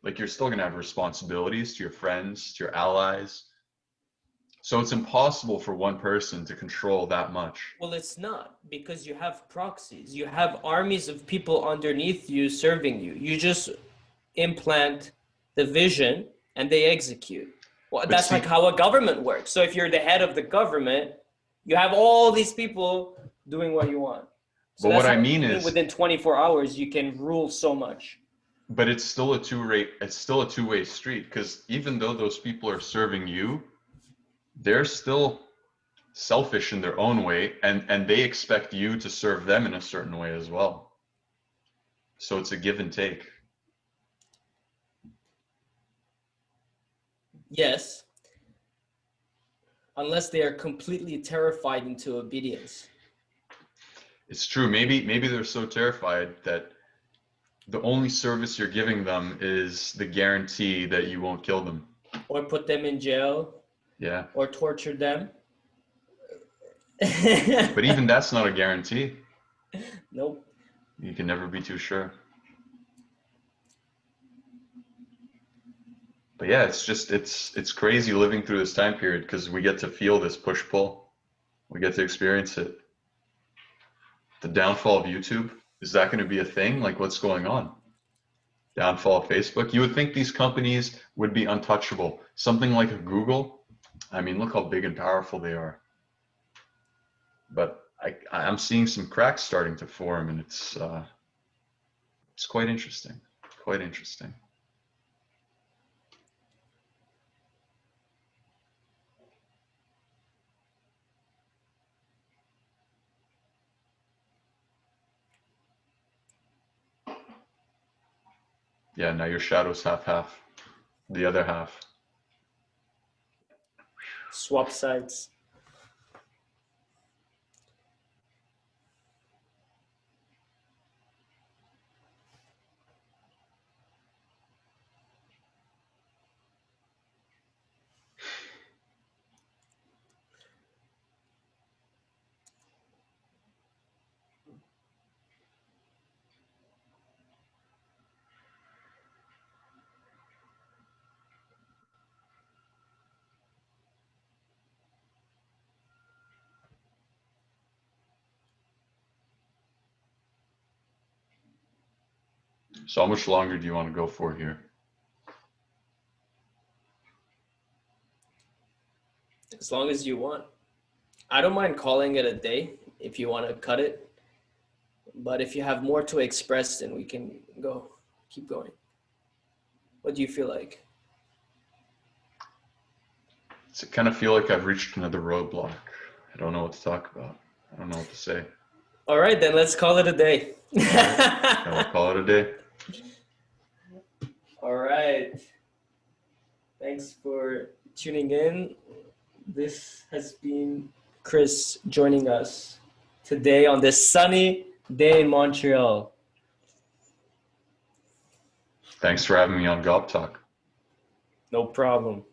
S1: Like you're still going to have responsibilities to your friends, to your allies. So it's impossible for one person to control that much.
S2: Well, it's not, because you have proxies. You have armies of people underneath you serving you. You just implant the vision and they execute. Well, that's like how a government works. So if you're the head of the government, you have all these people doing what you want. So
S1: but what I mean is,
S2: within 24 hours, you can rule so much.
S1: But it's still a two-way street, because even though those people are serving you, they're still selfish in their own way, and they expect you to serve them in a certain way as well. So it's a give and take.
S2: Yes. Unless they are completely terrified into obedience.
S1: It's true. Maybe they're so terrified that the only service you're giving them is the guarantee that you won't kill them.
S2: Or put them in jail.
S1: Yeah.
S2: Or torture them.
S1: But even that's not a guarantee.
S2: Nope.
S1: You can never be too sure. But yeah, it's crazy living through this time period because we get to feel this push-pull. We get to experience it. The downfall of YouTube, is that going to be a thing? Like, what's going on? Downfall of Facebook? You would think these companies would be untouchable. Something like a Google, I mean, look how big and powerful they are. But I'm seeing some cracks starting to form, and it's quite interesting. Quite interesting. Yeah, now your shadow's half. The other half.
S2: Swap sides.
S1: So how much longer do you want to go for here?
S2: As long as you want. I don't mind calling it a day if you want to cut it. But if you have more to express, then we can keep going. What do you feel like?
S1: I kind of feel like I've reached another roadblock. I don't know what to talk about. I don't know what to say.
S2: All right, then let's call it a day.
S1: Can we call it a day?
S2: All right. Thanks for tuning in. This has been Chris joining us today on this sunny day in Montreal.
S1: Thanks for having me on Hagop Talk.
S2: No problem.